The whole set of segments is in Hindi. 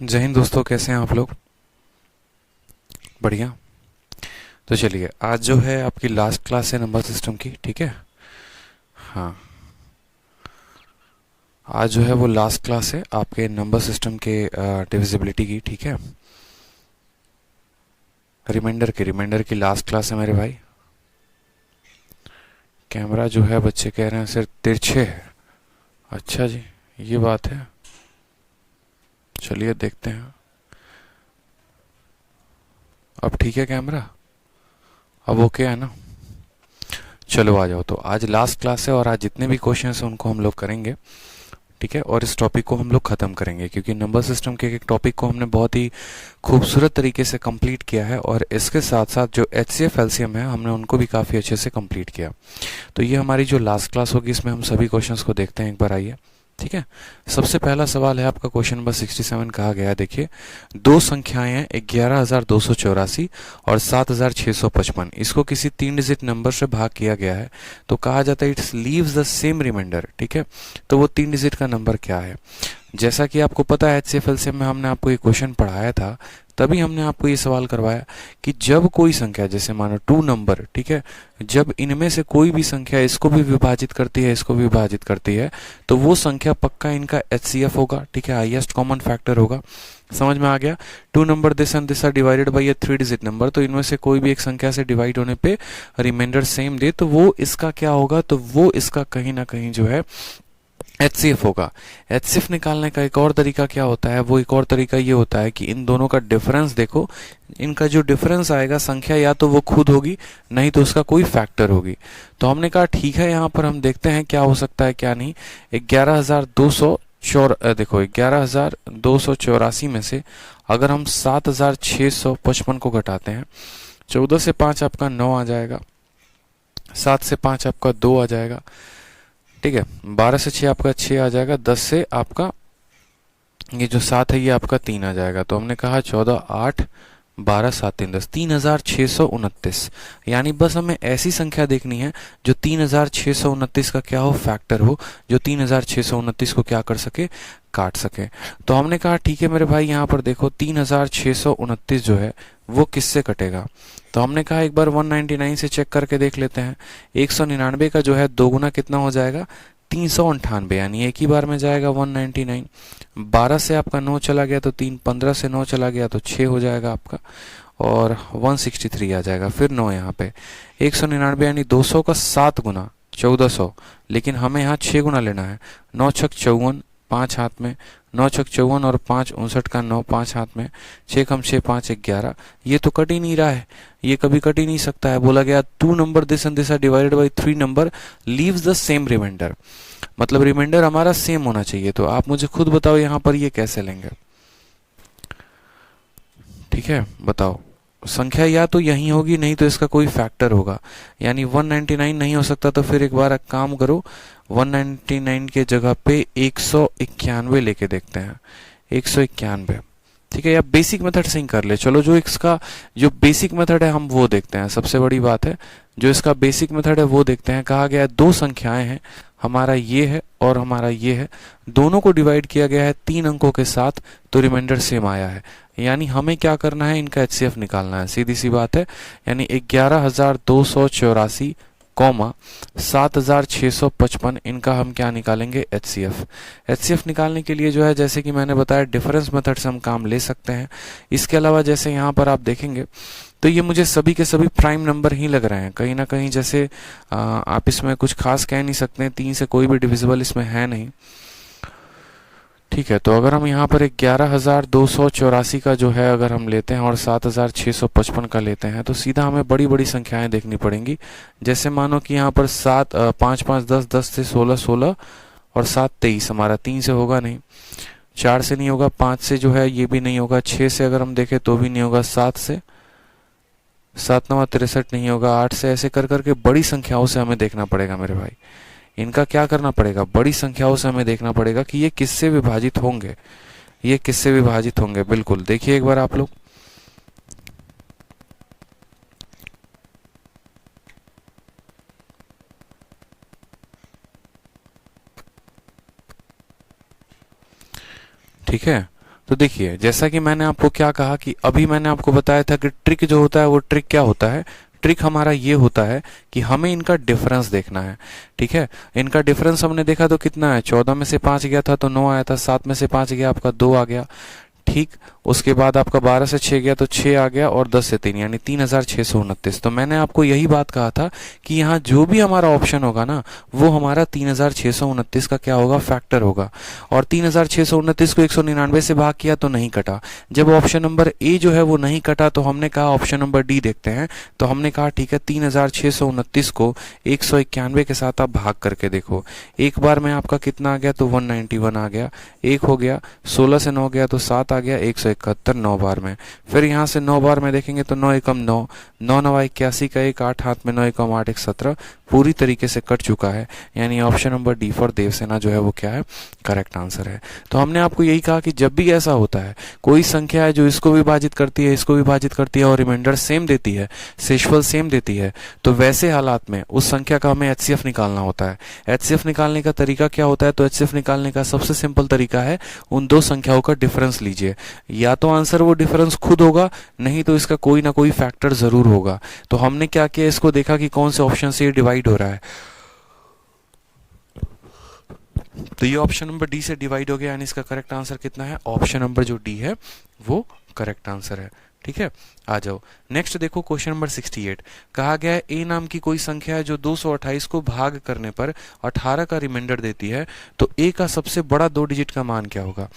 जय हिंद दोस्तों, कैसे हैं आप लोग। बढ़िया। तो चलिए, आज जो है आपकी लास्ट क्लास है नंबर सिस्टम की, ठीक है। हाँ, आज जो है वो लास्ट क्लास है आपके नंबर सिस्टम के डिविजिबिलिटी की, ठीक है। रिमाइंडर की लास्ट क्लास है मेरे भाई। कैमरा जो है बच्चे कह रहे हैं सिर्फ तिरछे है। अच्छा जी, ये बात है। चलिए देखते हैं। अब ठीक है कैमरा, अब ओके है ना। चलो आ जाओ। तो आज लास्ट क्लास है और आज जितने भी क्वेश्चन हैं उनको हम लोग करेंगे, ठीक है। और इस टॉपिक को हम लोग खत्म करेंगे क्योंकि नंबर सिस्टम के एक टॉपिक को हमने बहुत ही खूबसूरत तरीके से कंप्लीट किया है और इसके साथ साथ जो HCF LCM है हमने उनको भी काफ़ी अच्छे से कंप्लीट किया। तो ये हमारी जो लास्ट क्लास होगी इसमें हम सभी क्वेश्चंस को देखते हैं, एक बार आइए, ठीक है। सबसे पहला सवाल है आपका क्वेश्चन नंबर 67। कहा गया है, देखिए, दो संख्याएं हैं 11,284 और 7,655। इसको किसी 3 डिजिट नंबर से भाग किया गया है तो कहा जाता है it's leaves the same reminder, ठीक है। तो वो 3 डिजिट का नंबर क्या है। जैसा कि आपको पता है HCF LCM में हमने आपको ये क्वेश्चन पढ़ाया था, तभी हमने आपको ये सवाल करवाया कि जब कोई संख्या, जैसे मानो 2 नंबर, ठीक है, जब इनमें से कोई भी संख्या इसको भी विभाजित करती है, इसको भी विभाजित करती है, तो वो संख्या पक्का इनका HCF होगा, ठीक है, हाईएस्ट कॉमन फैक्टर होगा। समझ में आ गया। 2 number this and this are divided by a 3 digit number, तो इनमें से कोई भी एक संख्या से डिवाइड होने पे रिमाइंडर सेम दे तो वो इसका क्या होगा, तो वो इसका कहीं ना कहीं जो है HCF होगा। HCF निकालने का एक और तरीका क्या होता है, वो एक और तरीका ये होता है कि इन दोनों का डिफरेंस देखो, इनका जो डिफरेंस आएगा संख्या या तो वो खुद होगी, नहीं तो उसका कोई फैक्टर होगी। तो हमने कहा ठीक है, यहाँ पर हम देखते हैं क्या हो सकता है क्या नहीं। 11,284 में से अगर हम 7,655 को घटाते हैं, 14 से 5 आपका 9 आ जाएगा, 7 से 5 आपका 2 आ जाएगा, ठीक है, 12 से 6 आपका 6 आ जाएगा, 10 से आपका ये जो 7 है ये आपका 3 आ जाएगा। तो हमने कहा 14, 8, 12, 7, 3, 10, 3,629। यानी बस हमें ऐसी संख्या देखनी है जो 3,629 का क्या हो, फैक्टर हो, जो 3,629 को क्या कर सके, काट सके। तो हमने कहा ठीक है मेरे भाई, यहाँ पर देखो 3,629 जो है वो किससे कटेगा। तो हमने कहा एक बार 199 से चेक करके देख लेते हैं। 199 का जो है दोगुना कितना हो जाएगा, 398, यानी एक ही बार में जाएगा 199। 12 से आपका 9 चला गया तो 3, 15 से 9 चला गया तो 6 हो जाएगा आपका, और 163 आ जाएगा, फिर 9 यहाँ पे। 199 यानी 200 का 7 गुना 1400, लेकिन हमें यहाँ 6 गुना लेना है। 9 छक 54, 5 हाथ में, 9 छक 54 और 5 59 का 9, 5 हाथ में, 6 कम 6 5 11। ये तो कट ही नहीं रहा है, ये कभी कट ही नहीं सकता है। बोला गया 2 number this and this are divided by 3 number leaves the same reminder, मतलब रिमाइंडर हमारा सेम होना चाहिए। तो आप मुझे खुद बताओ यहाँ पर ये कैसे लेंगे, ठीक है, बताओ। संख्या या तो यही होगी, नहीं तो इसका कोई फैक्टर होगा, यानी 199 नहीं हो सकता। तो फिर एक बार काम करो, 199 के जगह पे 191 लेके देखते हैं, 191, ठीक है। या बेसिक मेथड से ही कर ले, चलो जो इसका जो बेसिक मेथड है हम वो देखते हैं, सबसे बड़ी बात है जो इसका बेसिक मेथड है वो देखते हैं। कहा गया है दो संख्याएं हैं, हमारा ये है और हमारा ये है, दोनों को डिवाइड किया गया है 3 अंकों के साथ, तो रिमाइंडर सेम आया है। यानी हमें क्या करना है, इनका HCF निकालना है, सीधी सी बात है। यानी 11,284 कॉमा 7,655, इनका हम क्या निकालेंगे, HCF। HCF निकालने के लिए जो है, जैसे कि मैंने बताया, डिफरेंस मेथड से हम काम ले सकते हैं। इसके अलावा जैसे यहाँ पर आप देखेंगे तो ये मुझे सभी के सभी प्राइम नंबर ही लग रहे हैं, कहीं ना कहीं जैसे आप इसमें कुछ खास कह नहीं सकते, 3 से कोई भी डिविजिबल इसमें है नहीं, ठीक है। तो अगर हम यहाँ पर 11,284 का जो है अगर हम लेते हैं और 7,655 का लेते हैं, तो सीधा हमें बड़ी बड़ी संख्याएं देखनी पड़ेंगी। जैसे मानो कि यहाँ पर 7, 5, 5, 10, 10 से 16, 16 और 7, 23, हमारा 3 से होगा नहीं, 4 से नहीं होगा, 5 से जो है ये भी नहीं होगा, 6 से अगर हम देखें तो भी नहीं होगा, 7 से 7 9 63 नहीं होगा, 8 से, ऐसे कर करके बड़ी संख्याओं से हमें देखना पड़ेगा मेरे भाई। इनका क्या करना पड़ेगा, बड़ी संख्याओं से हमें देखना पड़ेगा कि ये किससे विभाजित होंगे, ये किससे विभाजित होंगे। बिल्कुल देखिए एक बार आप लोग, ठीक है। तो देखिए, जैसा कि मैंने आपको क्या कहा कि अभी मैंने आपको बताया था कि ट्रिक जो होता है वो ट्रिक क्या होता है, ट्रिक हमारा ये होता है कि हमें इनका डिफरेंस देखना है। ठीक है, इनका डिफरेंस हमने देखा तो कितना है, 14 में से 5 गया था तो 9 आया था, 7 में से 5 गया आपका 2 आ गया। ठीक, उसके बाद आपका 12 से 6 गया तो 6 आ गया, और 10 से 3 यानी 3629। तो मैंने आपको यही बात कहा था कि यहाँ जो भी हमारा ऑप्शन होगा ना वो हमारा 3629 का क्या होगा, फैक्टर होगा। और 3629 को 199 से भाग किया तो नहीं कटा। जब ऑप्शन नंबर ए जो है वो नहीं कटा तो हमने कहा ऑप्शन नंबर डी देखते हैं। तो हमने कहा ठीक है, 3629 को 191 के साथ आप भाग करके देखो। एक बार में आपका कितना आ गया, तो 191 आ गया। एक हो गया, 16 से 9 गया तो 7 आ गया, 171 9 बार में। फिर यहाँ से 9 बार में देखेंगे तो 9 एकम 9, 9 9 81 का 1, 8 हाथ में 9 एकम 8 1 17 पूरी तरीके से कट चुका है। यानी option number D for Devasena जो है वो क्या है, करेक्ट आंसर है। तो हमने आपको यही कहा कि जब भी ऐसा होता है, कोई संख्या है जो इसको विभाजित करती है, इसको विभाजित करती है और रिमाइंडर सेम देती है, शेषफल सेम देती है, तो वैसे हालात में उस संख्या का हमें एचसीएफ निकालना होता है। एचसीएफ निकालने का तरीका क्या होता है, तो एचसीएफ निकालने का सबसे सिंपल तरीका है उन दो संख्याओं का डिफरेंस लीजिए। या तो आंसर वो डिफरेंस खुद होगा, नहीं तो इसका कोई ना कोई फैक्टर जरूर होगा। तो हमने क्या किया, इसको देखा कि कौन से ऑप्शन से ये डिवाइड हो रहा है। तो ये ऑप्शन नंबर डी से डिवाइड हो गया, यानी इसका करेक्ट आंसर कितना है, ऑप्शन नंबर जो डी है वो करेक्ट आंसर है। ठीक है, आ जाओ नेक्स्ट देखो, क्वेश्चन नंबर 68 कहा गया है ए नाम की कोई संख्या है जो 228 को भाग करने पर 18 का रिमाइंडर देती है, तो ए का सबसे बड़ा 2 डिजिट का मान क्या होगा।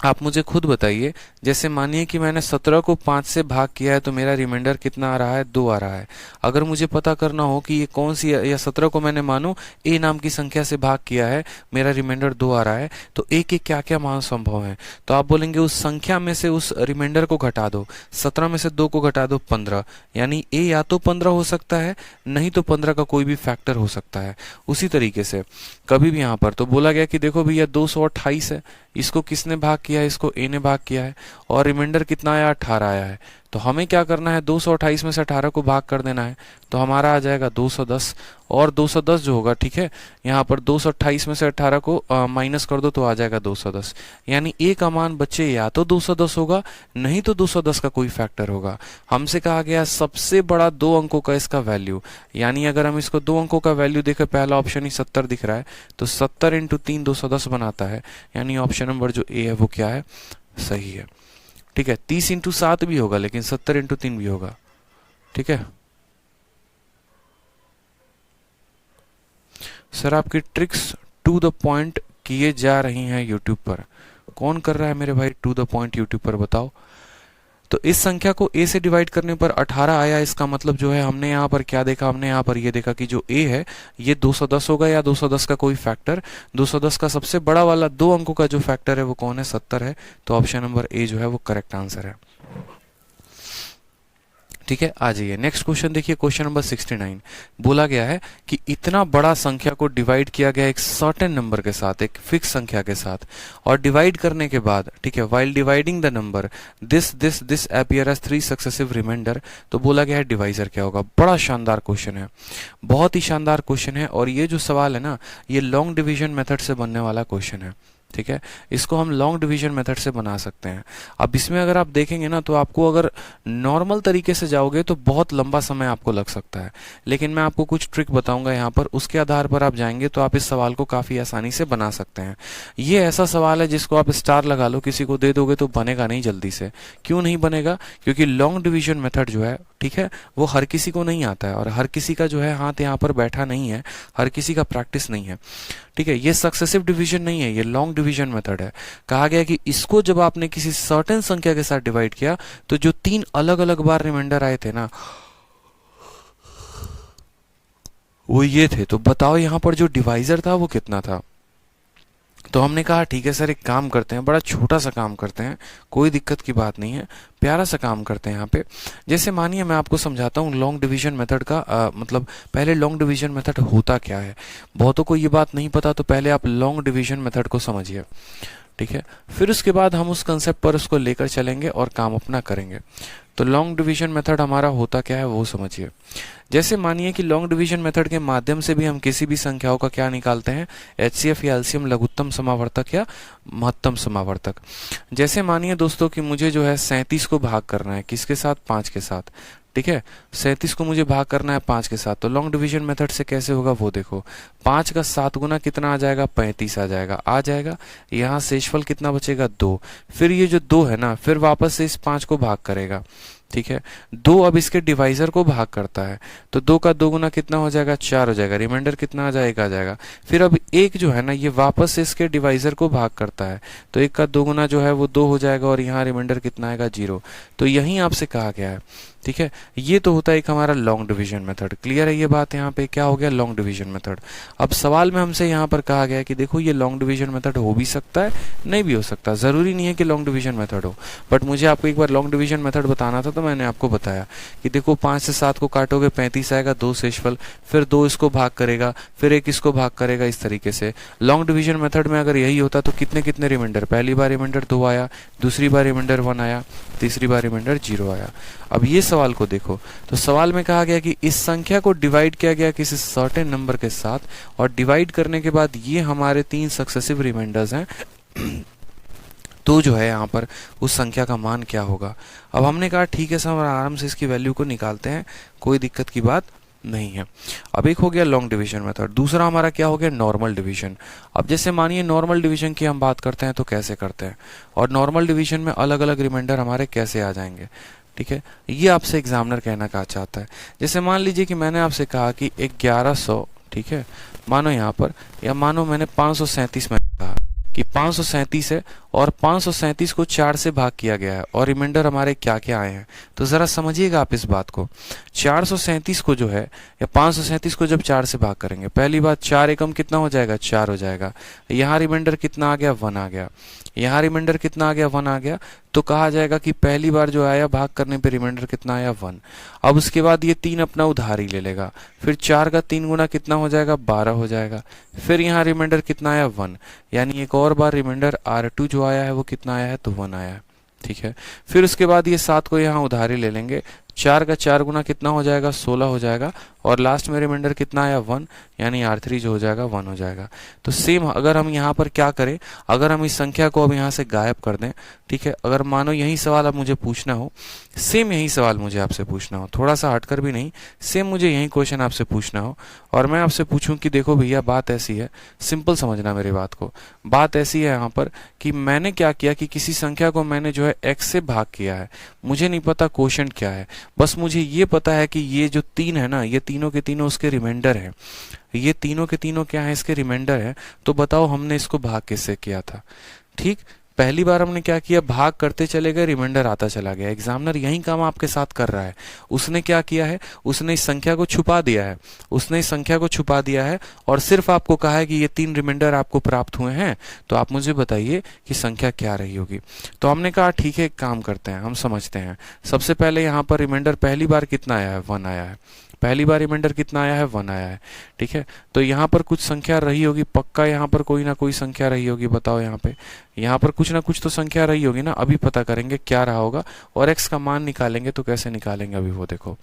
आप मुझे खुद बताइए, जैसे मानिए कि मैंने 17 को 5 से भाग किया है तो मेरा रिमाइंडर कितना आ रहा है, 2 आ रहा है। अगर मुझे पता करना हो कि ये कौन सी, या 17 को मैंने मानो ए नाम की संख्या से भाग किया है, मेरा रिमाइंडर 2 आ रहा है, तो ए के क्या क्या मान संभव है। तो आप बोलेंगे उस संख्या में से उस रिमाइंडर को घटा दो, 17 में से 2 को घटा दो 15, यानी ए या तो 15 हो सकता है, नहीं तो 15 का कोई भी फैक्टर हो सकता है। उसी तरीके से कभी भी यहाँ पर तो बोला गया कि देखो भैया 228 है, इसको किसने भाग किया है, इसको ए ने भाग किया है, और रिमाइंडर कितना आया, 18 आया है। तो हमें क्या करना है, 228 में से 18 को भाग कर देना है, तो हमारा आ जाएगा 210। और 210 जो होगा, ठीक है, यहाँ पर 228 में से 18 को माइनस कर दो तो आ जाएगा 210। यानी ए का मान बच्चे या तो 210 होगा, नहीं तो 210 का कोई फैक्टर होगा। हमसे कहा गया सबसे बड़ा 2 अंकों का इसका वैल्यू, यानी अगर हम इसको 2 अंकों का वैल्यू देखें, पहला ऑप्शन ही 70 दिख रहा है, तो 70 × 3 210 बनाता है, यानी ऑप्शन नंबर जो ए है वो क्या है, सही है। ठीक है, 30 × 7 भी होगा, लेकिन 70 × 3 भी होगा। ठीक है सर, आपकी ट्रिक्स टू द पॉइंट किए जा रही हैं यूट्यूब पर। कौन कर रहा है मेरे भाई टू द पॉइंट यूट्यूब पर, बताओ। तो इस संख्या को a से डिवाइड करने पर 18 आया, इसका मतलब जो है हमने यहाँ पर क्या देखा, हमने यहाँ पर ये देखा कि जो a है ये 210 होगा, या 210 का कोई फैक्टर। 210 का सबसे बड़ा वाला 2 अंकों का जो फैक्टर है वो कौन है, 70 है। तो ऑप्शन नंबर ए जो है वो करेक्ट आंसर है। ठीक है, आ जाइए नेक्स्ट क्वेश्चन देखिए, क्वेश्चन नंबर 69 बोला गया है कि इतना बड़ा संख्या को डिवाइड किया गया एक सर्टेन नंबर के साथ, एक फिक्स संख्या के साथ, और डिवाइड करने के बाद, ठीक है, while dividing the number this appear as 3 successive reminder. तो बोला गया है डिवाइजर क्या होगा। बड़ा शानदार क्वेश्चन है, बहुत ही शानदार क्वेश्चन है, और ये जो सवाल है ना, ये लॉन्ग डिवीजन मेथड से बनने वाला क्वेश्चन है। ठीक है, इसको हम लॉन्ग डिवीजन मेथड से बना सकते हैं। अब इसमें अगर आप देखेंगे ना, तो आपको अगर नॉर्मल तरीके से जाओगे तो बहुत लंबा समय आपको लग सकता है, लेकिन मैं आपको कुछ ट्रिक बताऊंगा यहाँ पर, उसके आधार पर आप जाएंगे तो आप इस सवाल को काफी आसानी से बना सकते हैं। ये ऐसा सवाल है जिसको आप स्टार लगा लो, किसी को दे दोगे तो बनेगा नहीं जल्दी से। क्यों नहीं बनेगा, क्योंकि लॉन्ग डिवीजन मेथड जो है, ठीक है, वो हर किसी को नहीं आता है, और हर किसी का जो है हाथ यहाँ पर बैठा नहीं है, हर किसी का प्रैक्टिस नहीं है। ठीक है, ये सक्सेसिव डिवीजन नहीं है, ये लॉन्ग डिवीजन मेथड है। कहा गया कि इसको जब आपने किसी सर्टेन संख्या के साथ डिवाइड किया तो जो 3 अलग अलग बार रिमाइंडर आए थे ना, वो ये थे। तो बताओ यहाँ पर जो डिवाइजर था वो कितना था। तो हमने कहा ठीक है सर, एक काम करते हैं, बड़ा छोटा सा काम करते हैं, कोई दिक्कत की बात नहीं है, प्यारा सा काम करते हैं यहाँ पे। जैसे मानिए मैं आपको समझाता हूँ लॉन्ग डिवीजन मेथड का मतलब पहले लॉन्ग डिवीजन मेथड होता क्या है। बहुतों को ये बात नहीं पता, तो पहले आप लॉन्ग डिवीजन मेथड को समझिए। ठीक है। फिर उसके बाद हम उस कंसेप्ट पर उसको लेकर चलेंगे और काम अपना करेंगे। तो लॉन्ग डिवीजन मेथड हमारा होता क्या है वो समझिए। जैसे मानिए कि लॉन्ग डिवीजन मेथड के माध्यम से भी हम किसी भी संख्याओं का क्या निकालते हैं, एचसीएफ या एलसीएम, लघुत्तम समावर्तक या महत्तम समावर्तक। जैसे मानिए दोस्तों कि मुझे जो है 37 को भाग करना है, किसके साथ, 5 के साथ, ठीक है। 37 को मुझे भाग करना है 5 के साथ, तो लॉन्ग डिवीजन मेथड से कैसे होगा वो देखो। 5 का 7 गुना कितना आ जाएगा, 35 आ जाएगा। यहाँ शेषफल कितना बचेगा, 2। फिर ये जो 2 है ना, फिर वापस से इस 5 को भाग करेगा, ठीक है। 2 अब इसके डिवाइजर को भाग करता है, तो 2 का 2 गुना कितना हो जाएगा, 4 हो जाएगा। रिमाइंडर कितना आ जाएगा, 1 आ जाएगा। फिर अब 1 जो है ना, ये वापस से इसके डिवाइजर को भाग करता है, तो 1 का 2 गुना जो है वो 2 हो जाएगा, और यहाँ रिमाइंडर कितना आएगा, 0। तो यही आपसे कहा गया है, ठीक है। ये तो होता है एक हमारा लॉन्ग डिवीजन मेथड। क्लियर है ये बात, यहाँ पे क्या हो गया, लॉन्ग डिवीजन मेथड। अब सवाल में हमसे यहाँ पर कहा गया है कि देखो ये लॉन्ग डिवीजन मेथड हो भी सकता है, नहीं भी हो सकता, जरूरी नहीं है कि लॉन्ग डिवीजन मेथड हो। बट मुझे आपको एक बार लॉन्ग डिवीजन मेथड बताना था, तो मैंने आपको बताया कि देखो 5 से 7 को काटोगे 35 आएगा, 2 शेषफल, फिर 2 इसको भाग करेगा, फिर 1 इसको भाग करेगा, इस तरीके से। लॉन्ग डिवीजन मेथड में अगर यही होता तो कितने कितने रिमाइंडर, पहली बार रिमाइंडर 2 आया, दूसरी बार रिमाइंडर 1 आया, तीसरी बार रिमाइंडर 0 आया। अब ये सवाल को देखो, तो सवाल में कहा गया कि इस संख्या को डिवाइड किया गया किसी सर्टेन नंबर के साथ, और डिवाइड करने के बाद ये हमारे 3 सक्सेसिव रिमाइंडर्स हैं, तो जो है यहाँ पर उस संख्या का मान क्या होगा। अब हमने कहा ठीक है सर, हम आराम से इसकी वैल्यू को निकालते हैं, कोई दिक्कत की बात नहीं है। अब एक हो गया लॉन्ग डिवीजन मेथड, दूसरा हमारा क्या हो गया, नॉर्मल डिवीजन। अब जैसे मानिए नॉर्मल डिवीजन की हम बात करते हैं तो कैसे करते हैं, और नॉर्मल डिवीजन में अलग अलग रिमाइंडर हमारे कैसे आ जाएंगे, ठीक है। ये आपसे एग्जामिनर कहना का चाहता है। जैसे मान लीजिए कि मैंने आपसे कहा कि 1100, ठीक है, मानो यहाँ पर, या मानो मैंने 537 में कहा कि 537 है, और 537 को 4 से भाग किया गया है, और रिमाइंडर हमारे क्या क्या आए हैं, तो जरा समझिएगा आप इस बात को। 437 को जो है, या 537 को जब 4 से भाग करेंगे, पहली बात 4 एकम कितना हो जाएगा, 4 हो जाएगा। यहाँ रिमाइंडर कितना आ गया, 1 आ गया। यहाँ रिमाइंडर कितना आ गया, 1 आ गया। तो कहा जाएगा कि पहली बार जो आया भाग करने पे रिमाइंडर कितना आया, 1। अब उसके बाद ये 3 अपना उधारी ले लेगा, फिर 4 का 3 गुना कितना हो जाएगा, 12 हो जाएगा। फिर यहाँ रिमाइंडर कितना आया, 1, यानी एक और बार रिमाइंडर R2 जो आया है वो कितना आया है, तो 1 आया है, ठीक है। फिर उसके बाद ये 7 को यहाँ उधारी ले लेंगे, 4 का 4 गुना कितना हो जाएगा, 16 हो जाएगा, और लास्ट में रिमाइंडर कितना आया, 1, यानी R3 जो हो जाएगा 1 हो जाएगा। तो सेम अगर हम यहाँ पर क्या करें, अगर हम इस संख्या को अब यहाँ से गायब कर दें, ठीक है, अगर मानो यही सवाल अब मुझे पूछना हो, सेम यही सवाल मुझे आपसे पूछना हो, थोड़ा सा हटकर भी नहीं, सेम मुझे यही क्वेश्चन आपसे पूछना हो, और मैं आपसे पूछूं कि देखो भैया बात ऐसी है, सिंपल समझना मेरी बात को, बात ऐसी है यहाँ पर कि मैंने क्या किया कि किसी संख्या को मैंने जो है x से भाग किया है, मुझे नहीं पता क्वोशिएंट क्या है, बस मुझे ये पता है कि ये जो 3 है ना, ये तीनों के तीनों उसके रिमाइंडर है, ये तीनों के तीनों क्या है, इसके रिमाइंडर है। तो बताओ हमने इसको भाग किससे किया था, ठीक। पहली बार हमने क्या किया, भाग करते चले गए, रिमाइंडर आता चला गया। एग्जामिनर यही काम आपके साथ कर रहा है। उसने क्या किया है, उसने इस संख्या को छुपा दिया है, उसने इस संख्या को छुपा दिया है, और सिर्फ आपको कहा है कि ये 3 रिमाइंडर आपको प्राप्त हुए हैं, तो आप मुझे बताइए कि संख्या क्या रही होगी। तो हमने कहा ठीक है, एक काम करते हैं, हम समझते हैं। सबसे पहले यहाँ पर रिमाइंडर पहली बार कितना आया है, 1 आया है। पहली बार रिमाइंडर कितना आया है, 1 आया है, ठीक है। तो यहाँ पर कुछ संख्या रही होगी, पक्का यहाँ पर कोई ना कोई संख्या रही होगी, बताओ यहाँ पर कुछ ना कुछ तो संख्या रही होगी ना। अभी पता करेंगे क्या रहा होगा, और x का मान निकालेंगे, तो कैसे निकालेंगे अभी वो देखो।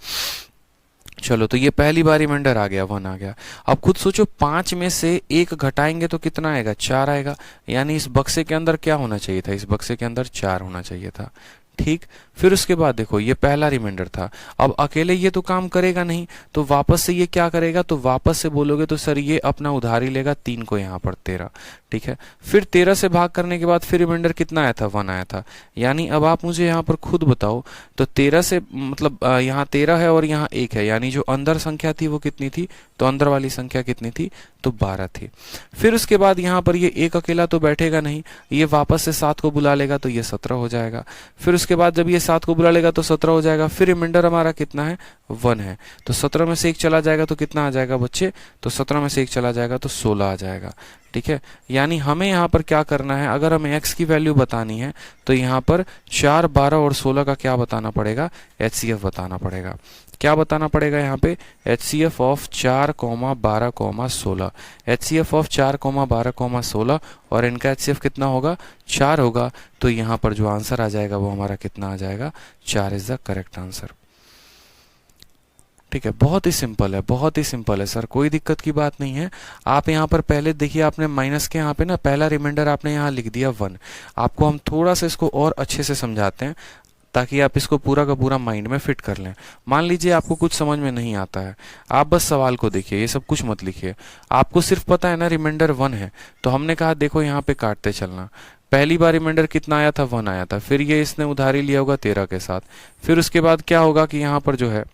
चलो, तो ये पहली बार रिमाइंडर आ गया, 1 आ गया। अब खुद सोचो, 5 में से 1 घटाएंगे तो कितना आएगा, 4 आएगा, यानी इस बक्से के अंदर क्या होना चाहिए था, इस बक्से के अंदर 4 होना चाहिए था, ठीक। फिर उसके बाद देखो, ये पहला रिमाइंडर था। अब अकेले ये तो काम करेगा नहीं, तो वापस से ये क्या करेगा, तो वापस से बोलोगे तो सर ये अपना उधारी लेगा 3 को, यहाँ पर 13, ठीक है। फिर 13 से भाग करने के बाद फिर रिमाइंडर कितना आया था, 1 आया था। यानी अब आप मुझे यहाँ पर खुद बताओ, तो 13 से मतलब यहाँ 13 है और यहाँ 1 है, यानी जो अंदर संख्या थी वो कितनी थी, तो अंदर वाली संख्या कितनी थी, तो 12 थी। फिर उसके बाद यहाँ पर ये 1 अकेला तो बैठेगा नहीं, ये वापस से 7 को बुला लेगा, तो ये 17 हो जाएगा। फिर उसके बाद जब ये 7 को बुला लेगा तो 17 हो जाएगा। फिर रिमाइंडर हमारा कितना है, 1 है, तो 17 में से 1 चला जाएगा तो कितना आ जाएगा बच्चे, तो 17 में से 1 चला जाएगा तो 16 आ जाएगा, ठीक है। यानी हमें यहाँ पर क्या करना है, अगर हमें x की वैल्यू बतानी है तो यहाँ पर 4, 12 और 16 का क्या बताना पड़ेगा, HCF बताना पड़ेगा। क्या बताना पड़ेगा यहाँ पे, HCF ऑफ 4, 12, 16, HCF ऑफ 4, 12, 16 और इनका HCF कितना होगा, 4 होगा। तो यहाँ पर जो आंसर आ जाएगा वो हमारा कितना आ जाएगा, 4 इज द करेक्ट आंसर। ठीक है, बहुत ही सिंपल है, बहुत ही सिंपल है सर, कोई दिक्कत की बात नहीं है। आप यहाँ पर पहले देखिए, आपने माइनस के यहाँ पे ना पहला रिमाइंडर आपने यहाँ लिख दिया 1। आपको हम थोड़ा सा इसको और अच्छे से समझाते हैं ताकि आप इसको पूरा का पूरा माइंड में फिट कर लें। मान लीजिए आपको कुछ समझ में नहीं आता है, आप बस सवाल को देखिए, ये सब कुछ मत लिखिए। आपको सिर्फ पता है ना रिमाइंडर 1 है, तो हमने कहा देखो यहाँ पे काटते चलना। पहली बार रिमाइंडर कितना आया था, 1 आया था, फिर ये इसने उधारी लिया होगा 13 के साथ। फिर उसके बाद क्या होगा कि यहाँ पर जो है,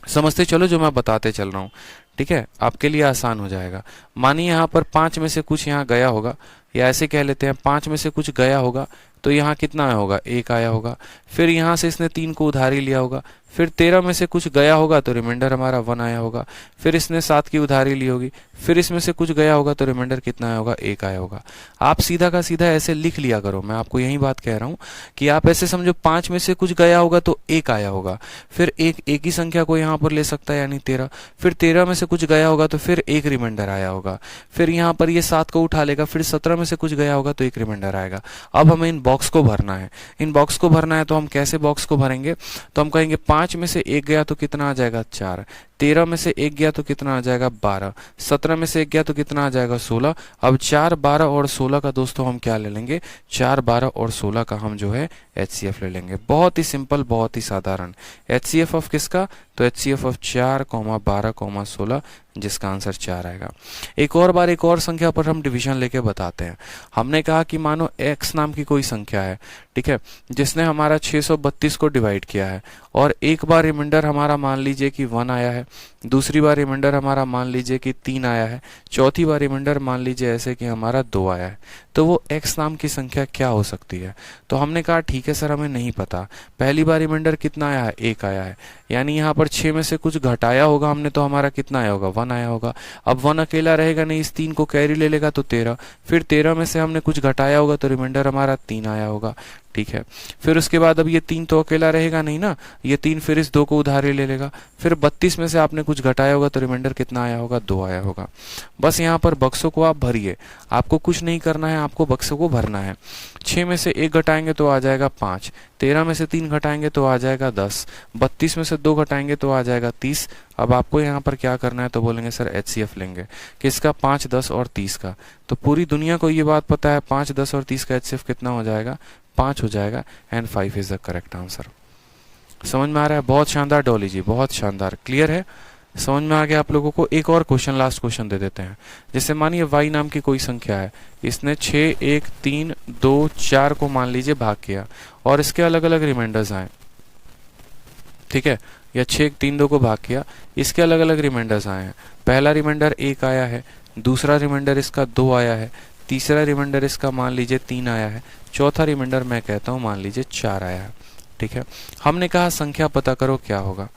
समझते चलो जो मैं बताते चल रहा हूँ, ठीक है, आपके लिए आसान हो जाएगा। मानिए यहाँ पर 5 में से कुछ यहाँ गया होगा, या ऐसे कह लेते हैं 5 में से कुछ गया होगा, तो यहाँ कितना आया होगा, 1 आया होगा। फिर यहाँ से इसने 3 को उधारी लिया होगा, फिर 13 में से कुछ गया होगा तो रिमाइंडर हमारा 1 आया होगा। फिर इसने 7 की उधारी ली होगी, फिर इसमें से कुछ गया होगा तो रिमाइंडर कितना आया होगा, 1 आया होगा। आप सीधा का सीधा ऐसे लिख लिया करो, मैं आपको यही बात कह रहा हूँ कि आप ऐसे समझो 5 में से कुछ गया होगा तो 1 आया होगा, फिर एक ही संख्या को यहाँ पर ले सकता है यानी 13। फिर 13 में से कुछ गया होगा तो फिर 1 रिमाइंडर आया होगा, फिर यहाँ पर ये 7 को उठा लेगा, फिर 17 में से कुछ गया होगा तो 1 रिमाइंडर आएगा। अब हमें इन बॉक्स को भरना है, इन बॉक्स को भरना है, तो हम कैसे बॉक्स को भरेंगे, तो हम कहेंगे 5 में से 1 गया तो कितना आ जाएगा, 4। 13 में से 1 गया तो कितना आ जाएगा, 12। 17 में से 1 गया तो कितना आ जाएगा, 16। अब 4, 12 और 16 का दोस्तों हम क्या ले लेंगे, 4, 12 और 16 का हम जो है HCF ले लेंगे। बहुत ही सिंपल, बहुत ही साधारण। HCF ऑफ किसका, तो HCF ऑफ 4, 12, 16, जिसका आंसर 4 आएगा। एक और बार एक और संख्या पर हम डिवीजन लेके बताते हैं। हमने कहा कि मानो x नाम की कोई संख्या है, ठीक है, जिसने हमारा 632 को डिवाइड किया है, और एक बार रिमाइंडर हमारा मान लीजिए कि 1 आया है, दूसरी बार रिमाइंडर हमारा मान लीजिए कि 3 आया है, चौथी बार रिमाइंडर मान लीजिए ऐसे कि हमारा 2 आया है, तो वो x नाम की संख्या क्या हो सकती है। तो हमने कहा ठीक है सर, हमें नहीं पता। पहली बार रिमाइंडर कितना आया है, 1 आया है, यानी यहाँ पर 6 में से कुछ घटाया होगा हमने, तो हमारा कितना आया होगा, 1 आया होगा। अब 1 अकेला रहेगा नहीं, इस 3 को कैरी ले लेगा तो 13। फिर 13 में से हमने कुछ घटाया होगा तो रिमाइंडर हमारा 3 आया होगा, ठीक है। फिर उसके बाद अब ये 3 तो अकेला रहेगा नहीं ना, ये 3 फिर इस 2 को उधारी ले लेगा। फिर 32 में से आपने कुछ घटाया होगा तो रिमाइंडर कितना आया होगा, 2 आया होगा। बस यहाँ पर बक्सों को आप भरिए, आपको कुछ नहीं करना है, आपको बक्सों को भरना है। 6 में से 1 घटाएंगे तो आ जाएगा 5, 13 में से 3 घटाएंगे तो आ जाएगा 10, 32 में से 2 घटाएंगे तो आ जाएगा 30। अब आपको यहाँ पर क्या करना है, तो बोलेंगे सर HCF लेंगे किसका, 5, 10 और 30 का। तो पूरी दुनिया को ये बात पता है 5, 10 और 30 का HCF कितना हो जाएगा, 5 हो जाएगा, and 5 is the correct answer. समझ में आ रहा है, बहुत शानदार डॉली जी, बहुत शानदार, क्लियर है, समझ में आ गया आप लोगों को। एक और क्वेश्चन, लास्ट क्वेश्चन दे देते हैं। जैसे मानिए y नाम की कोई संख्या है, इसने 6, 1, 3, 2, 4 को मान लीजिए भाग किया, और इसके अलग अलग रिमाइंडर्स आए, ठीक है, या 6, 1, 3, 2 को भाग किया, इसके अलग अलग रिमाइंडर्स आए हैं। पहला रिमाइंडर 1 आया है, दूसरा रिमाइंडर इसका 2 आया है, तीसरा रिमाइंडर इसका मान लीजिए 3 आया है, चौथा रिमाइंडर मैं कहता हूं मान लीजिए 4 आया है, ठीक है। हमने कहा संख्या पता करो क्या होगा,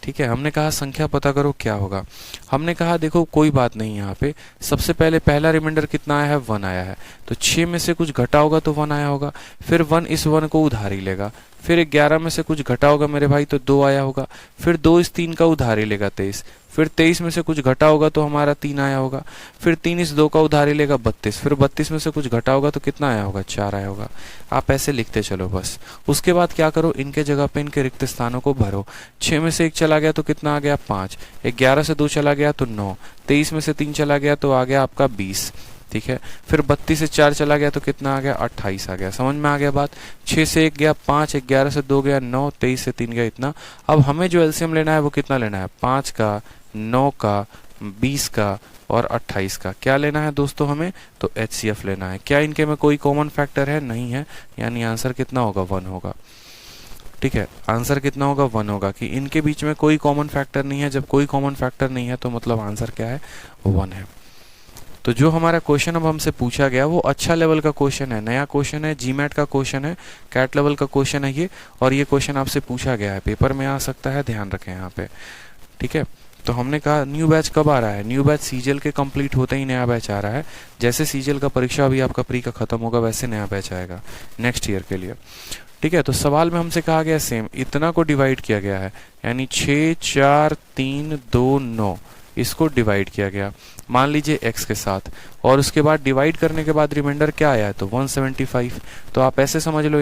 ठीक है, हमने कहा संख्या पता करो क्या होगा। हमने कहा देखो कोई बात नहीं, यहाँ पे सबसे पहले पहला रिमाइंडर कितना आया है, 1 आया है, तो 6 में से कुछ घटा होगा तो 1 आया होगा। फिर 1 इस 1 को उधारी लेगा, फिर 11 में से कुछ घटा होगा मेरे भाई तो 2 आया होगा, फिर 2 इस 3 का उधारी लेगा 23, फिर 23 में से कुछ घटा होगा तो हमारा 3 आया होगा, फिर 3 इस 2 का उधारी लेगा 32, फिर 32 में से कुछ घटा होगा तो कितना आया होगा, 4 आया होगा। आप ऐसे लिखते चलो बस। उसके बाद क्या करो, इनके जगह पे इनके रिक्त स्थानों को भरो। 6 में से 1 चला गया तो कितना आ गया, 5, 11 से 2 चला गया तो 9, 23 में से 3 चला गया तो आ गया आपका 20, ठीक है। फिर 32 से 4 चला गया तो कितना आ गया, 28 आ गया। समझ में आ गया बात। 6 से 1 गया 5, 11 से 2 गया 9, 23 से 3 गया इतना। अब हमें जो एलसीएम लेना है वो कितना लेना है, 5 का, 9 का, 20 का और 28 का। क्या लेना है दोस्तों हमें, तो HCF लेना है। क्या इनके में कोई कॉमन फैक्टर है, नहीं है, यानी आंसर कितना होगा, 1 होगा, ठीक है। आंसर कितना होगा, 1 होगा, कि इनके बीच में कोई कॉमन फैक्टर नहीं है। जब कोई कॉमन फैक्टर नहीं है तो मतलब आंसर क्या है, वो 1 है। तो जो हमारा क्वेश्चन अब हमसे पूछा गया वो अच्छा लेवल का क्वेश्चन है, नया क्वेश्चन है, जीमैट का क्वेश्चन है, कैट लेवल का क्वेश्चन है ये, और ये क्वेश्चन आपसे पूछा गया है, पेपर में आ सकता है, ध्यान रखें यहाँ पे, ठीक है। तो हमने कहा न्यू बैच कब आ रहा है, न्यू बैच सीजीएल के कंप्लीट होते ही नया बैच आ रहा है। जैसे सीजीएल का परीक्षा अभी आपका प्री का खत्म होगा वैसे नया बैच आएगा नेक्स्ट ईयर के लिए। ठीक है, तो सवाल में हमसे कहा गया सेम, इतना को डिवाइड किया गया है, यानी 6 4 3 2 9, इसको डिवाइड किया गया मान लीजिए x के साथ, और उसके बाद डिवाइड करने के बाद रिमाइंडर क्या आया है, तो 175। तो आप ऐसे समझ लो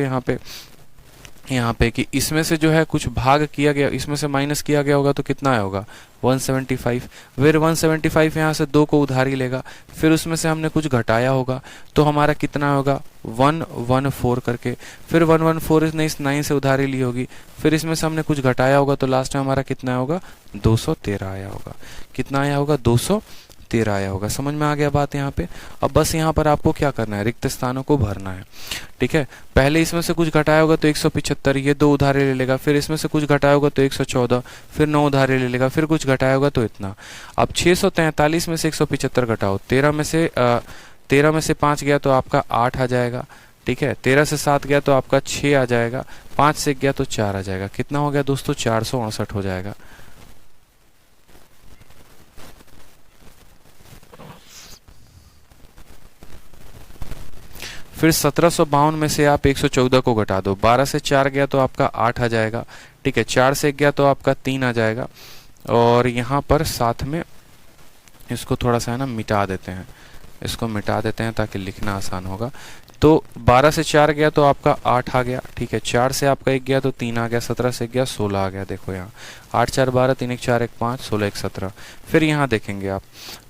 यहाँ पे कि इसमें से जो है कुछ भाग किया गया, इसमें से माइनस किया गया होगा तो कितना आया होगा 175। फिर 175 यहाँ से 2 को उधारी लेगा, फिर उसमें से हमने कुछ घटाया होगा तो हमारा कितना होगा 114 करके, फिर 114 ने इस 9 से उधारी ली होगी, फिर इसमें से हमने कुछ घटाया होगा तो लास्ट में हमारा कितना होगा 213 आया होगा। कितना आया होगा 213 आया होगा। समझ में आ गया बात यहाँ पे। अब बस यहाँ पर आपको क्या करना है, रिक्त स्थानों को भरना है। ठीक है, पहले इसमें से कुछ घटाया होगा तो 175, ये 2 उधारे ले लेगा, फिर इसमें से कुछ घटाया होगा तो 114, फिर 9 उधारे ले लेगा, फिर कुछ घटाया होगा तो इतना। अब 643 में से 175 घटाओ, 13 में से 5 गया तो आपका 8 आ जाएगा। ठीक है, 13 से 7 गया तो आपका 6 आ जाएगा, 5 से गया तो 4 आ जाएगा। कितना हो गया दोस्तों 468 हो जाएगा। फिर 1752 में से आप 114 को घटा दो, 12 से 4 गया तो आपका 8 आ जाएगा। ठीक है, 4 से गया तो आपका 3 आ जाएगा, और यहाँ पर साथ में इसको थोड़ा सा है ना मिटा देते हैं, इसको मिटा देते हैं ताकि लिखना आसान होगा। तो 12 से 4 गया तो आपका 8 आ गया। ठीक है, 4 से आपका 1 गया तो 3 आ गया, 17 से गया 16 आ गया। देखो यहाँ 8 4 12, 3 1 4 1 5, 16 1 17। फिर यहाँ देखेंगे आप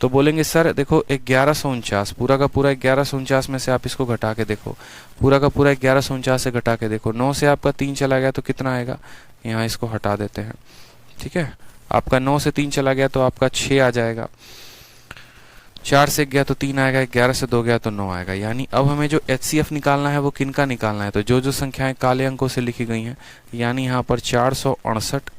तो बोलेंगे सर देखो 1149, पूरा का पूरा 1149 में से आप इसको घटा के देखो, पूरा का पूरा 1149 से घटा के देखो, 9 से आपका 3 चला गया तो कितना आएगा, यहाँ इसको हटा देते हैं। ठीक है, आपका 9 से 3 चला गया तो आपका 6 आ जाएगा, 4 से गया तो 3 आएगा, 11 से 2 गया तो 9 आएगा। यानी अब हमें जो HCF निकालना है वो किनका निकालना है, तो जो जो संख्याएं काले अंकों से लिखी गई हैं, यानी यहाँ पर 468,